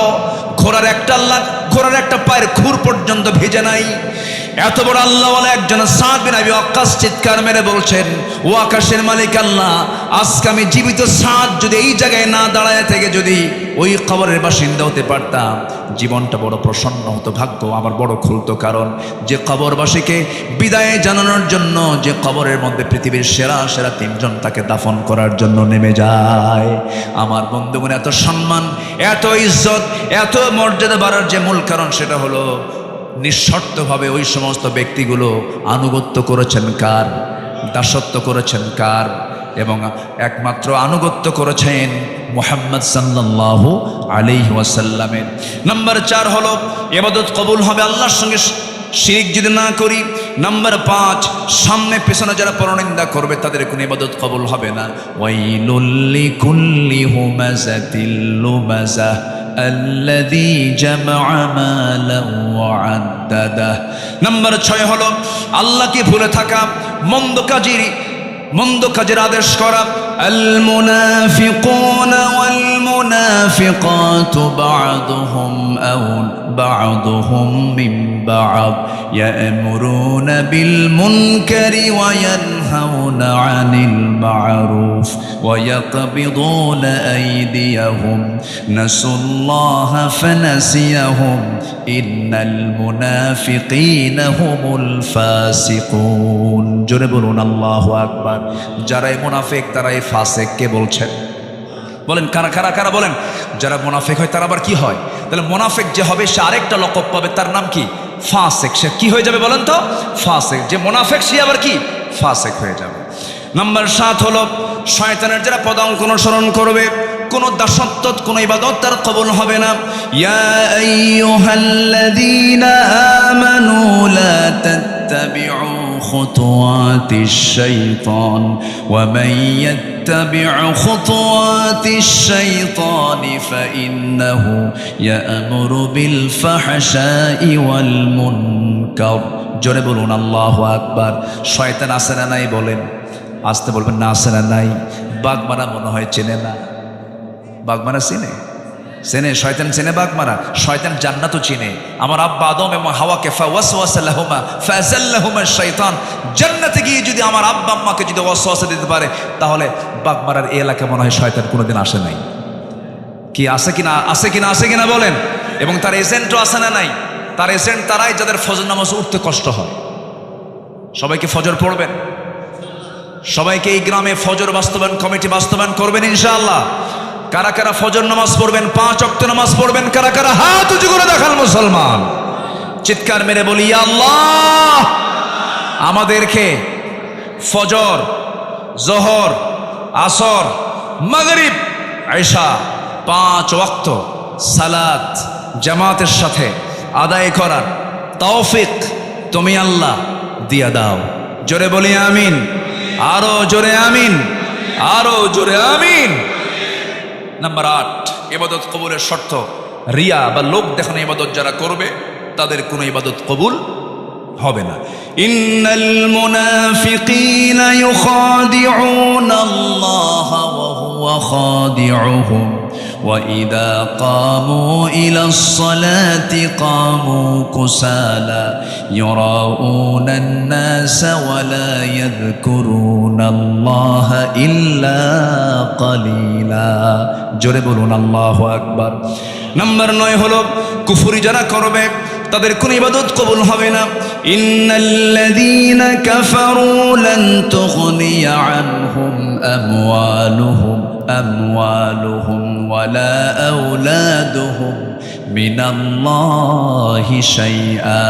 ঘোড়ার একটা পায়ের খুর পর্যন্ত ভেজে নাই। এত বড় আল্লাহওয়ালা একজন সাদ বিন আবি ওয়াক্কাস চিৎকার মেরে বলছেন, ও আকাশের মালিক আল্লাহ, আজকে আমি জীবিত সাদ যদি এই জায়গায় না দাঁড়ায় থেকে যদি ওই কবরের বাসিন্দা হতে পারতাম, জীবনটা বড় প্রসন্ন হতো, ভাগ্য আমার বড় খুলতো। কারণ যে কবরবাসীকে বিদায় জানানোর জন্য, যে কবরের মধ্যে পৃথিবীর সেরা 3 জন তাকে দাফন করার জন্য নেমে যায়। আমার বন্ধুগণ, এত সম্মান, এত ইজ্জত, এত মর্যাদা বাড়ার যে মূল কারণ, সেটা হলো নিঃশর্তভাবে ওই সমস্ত ব্যক্তিগুলো আনুগত্য করেছেন কার? দাসত্ব করেছেন কার? এবং একমাত্র আনুগত্য করেছেন মুহাম্মদ সাল্লাল্লাহু আলাইহি ওয়াসাল্লামের। নাম্বার 4 হলো ইবাদত কবুল হবে আল্লাহর সঙ্গে শিরক যদি না করি। নাম্বার 5, সামনে পেছনে যারা পরনিন্দা করবে তাদের কোনো ইবাদত কবুল হবে না। ওয়াইলুল লিকুল্লি হুমাযাতিল লুমাযাহ আল্লাযী জামা'a মালান ওয়া আদ্দাদা। নাম্বার 6 হলো আল্লাহকে ভুলে থাকা, মন্দ কাজের আদেশ করা। আল মুনাফিকুনা ওয়াল মুনাফিকাতু বা'দুহুম মিন বা'দ ইয়া'মুরুনা বিল মুনকারি ওয়া ইয়ানহাউনা আনিল মা'রুফ ওয়া ইয়াকবিদুনা আইদিয়াহুম নাসুল্লাহা ফানাসিয়াহুম ইন্নাল মুনাফিকিনা হুমুল ফাসিকুন। জোরে বলুন আল্লাহু আকবার। যারাই মুনাফিক তারাই ফাসিক। কে বলছেন? বলেন কারা বলেন। যারা মুনাফিক হয় তারা আবার কি হয়? তাহলে মুনাফিক যে হবে সে আরেকটা লকব পাবে, তার নাম কি? ফাসিক। সে কি হয়ে যাবে বলেন তো? ফাসিক। যে মুনাফিক সে আবার কি? ফাসিক হয়ে যাবে। নাম্বার 7 হলো শয়তানের যারা পদাঙ্ক অনুসরণ করবে, কোনো দাসত্ব, কোনো ইবাদত তার কবুল হবে না। ইয়া আইয়ুহাল্লাযীনা আমানু লা তাত্তাবিউ খুতুওয়াতিশ শাইতান ওয়া মান ইয়াত্তাবিউ খুতুওয়াতিশ শাইতানি ফাইন্নাহু ইয়া'মুরু বিল ফাহশাই ওয়াল মুনকার। জোরে বলুন আল্লাহু আকবার। শয়তান আছে না নাই বলেন? আসতে বলবেন না, আছে না নাই? বাগমারা মনে হয় চেনে না। বাগমারা চেনে? শয়তান চেনে বাগমারা? শয়তান জান্নাতও চিনে। আমার আব্বা আদম এবং হাওয়াকে ফাওয়াসওয়াসা লাহুমা ফাযাল্লাহুমা শাইতান, জান্নাতে গিয়ে যদি আমার আব্বা আম্মাকে যদি ওয়াসওয়াসা দিতে পারে, তাহলে বাগমারার এই এলাকা মনে হয় শয়তান কোনোদিন আসে নাই। কি আছে কিনা বলেন? এবং তার এজেন্টও আছে না নাই? তার এজেন্ট তারাই যাদের ফজর নামাজ উঠতে কষ্ট হয়। সবাইকে ফজর পড়বেন, সবাইকে এই গ্রামে ফজর বাস্তবায়ন কমিটি বাস্তবায়ন করবেন ইনশাআল্লাহ। কারা ফজর নামাজ পড়বেন, 5 ওয়াক্ত নামাজ পড়বেন? কারা হাত উঁচু করে দেখান মুসলমান। চিৎকার মেরে বলি, ইয়া আল্লাহ, আমাদেরকে ফজর, জোহর, আসর, মাগরিব, ইশা 5 ওয়াক্ত সালাত জামাতের সাথে আদায় করার তৌফিক তুমি আল্লাহ দিয়া দাও। জোরে বলি আমিন। আরো জোরে আমিন, আরো জোরে আমিন। নাম্বার 8, ইবাদত কবুলের শর্ত রিয়া বা লোক দেখানো ইবাদত যারা করবে তাদের কোনো ইবাদত কবুল হবে না। ইন্নাল মুনাফিকিনা ইউখাদিউনা আল্লাহ ওয়া হুয়া খাদিউহুম وإذا قاموا إلى الصلاة قاموا كسالى يراءون الناس ولا يذكرون الله إلا قليلا জোরে বলুন আল্লাহু আকবার। নাম্বার 9 হলো কুফরি যারা করবে তাদের কোন ইবাদত কবুল হবে না। ইন্নাল্লাযীনা কাফারু লান তুগনিয়া আনহুম আমওয়ালুহুম ওয়ালা আওলাদুহুম মিনাল্লাহি শাইআ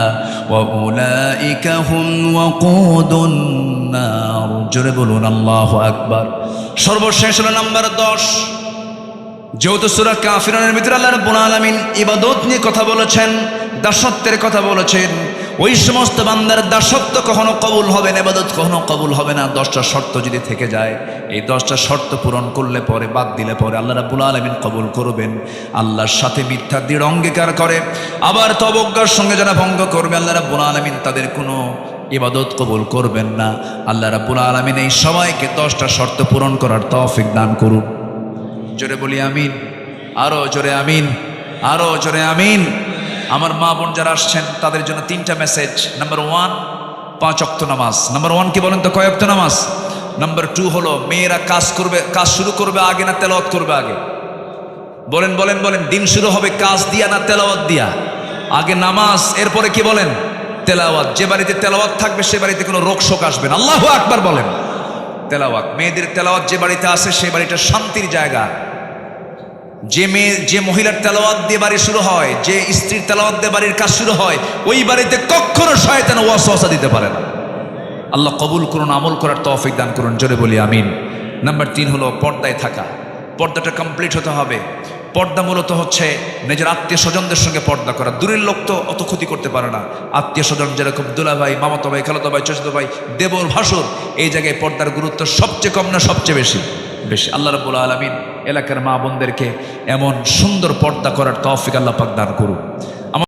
ওয়া উলাইকা হুম ওয়াকুদুন নার। জোরে বলুন আল্লাহু আকবার। সর্বশেষ হলো নাম্বার 10, যেহেতু সূরা কাফিরুনের ভিতরে আল্লাহ রাব্বুল আলামিন ইবাদত নিয়ে কথা বলেছেন, দাসত্বের কথা বলেছেন, ওই সমস্ত বান্দার দাসত্ব কখনো কবুল হবে না, ইবাদত কখনো কবুল হবে না। 10টা শর্ত যদি থেকে যায়, এই 10টা শর্ত পূরণ করলে পরে, বাদ দিলে পরে আল্লাহ রাব্বুল আলামিন কবুল করবেন। আল্লাহর সাথে মিথ্যা দৃঢ় অঙ্গীকার করে আবার তবজ্ঞার সঙ্গে যারা ভঙ্গ করবে, আল্লাহ রাব্বুল আলামিন তাদের কোনো ইবাদত কবুল করবেন না। আল্লাহ রাব্বুল আলামিন এই সবাইকে 10টা শর্ত পূরণ করার তৌফিক দান করুন। জোরে বলি আমিন, আরো জোরে আমিন, আরো জোরে আমিন। আমার মা বোন যারা আসছেন তাদের জন্য 3টা মেসেজ। নাম্বার 1, 5 ওয়াক্ত নামাজ। নাম্বার 1 কি বলেন তো, কয় ওয়াক্ত নামাজ? নাম্বার 2 হলো মেয়েরা কাজ শুরু করবে আগে না তেলাওয়াত করবে আগে? বলেন বলেন বলেন, দিন শুরু হবে কাজ দিয়া না তেলাওয়াত দিয়া? আগে নামাজ, এরপরে কি বলেন? তেলাওয়াত। যে বাড়িতে তেলাওয়াত থাকবে সে বাড়িতে কোনো রোগ শোক আসবে না। আল্লাহু আকবার বলেন। তেলাওয়াত, মেয়েদের তেলাওয়াত যে বাড়িতে আছে সেই বাড়িটা শান্তির জায়গা। যে মহিলার তেলাওয়াত দিয়ে বাড়ি শুরু হয়, যে স্ত্রীর তেলাওয়াত দিয়ে বাড়ির কাজ শুরু হয়, ওই বাড়িতে কখনো শয়তান ওয়াসওয়াসা দিতে পারে না। আল্লাহ কবুল করুন, আমল করার তৌফিক দান করুন। জোরে বলি আমিন। নাম্বার 3 হলো পর্দায় থাকা। পর্দাটা কমপ্লিট হতে হবে। পর্দা মূলত হচ্ছে নিজের আত্মীয় স্বজনদের সঙ্গে পর্দা করা। দূরের লোক তো অত ক্ষতি করতে পারে না, আত্মীয় স্বজন যেরকম দুলা ভাই, মামাতো ভাই, খালাতো ভাই, চাচাতো ভাই, দেবর, ভাসুর, এই জায়গায় পর্দার গুরুত্ব সবচেয়ে কম না সবচেয়ে বেশি? বেশি। আল্লাহ রাব্বুল আলামিন এলাকার মা বোনদেরকে এমন সুন্দর পর্দা করার তৌফিক আল্লাহ পাক দান করুন।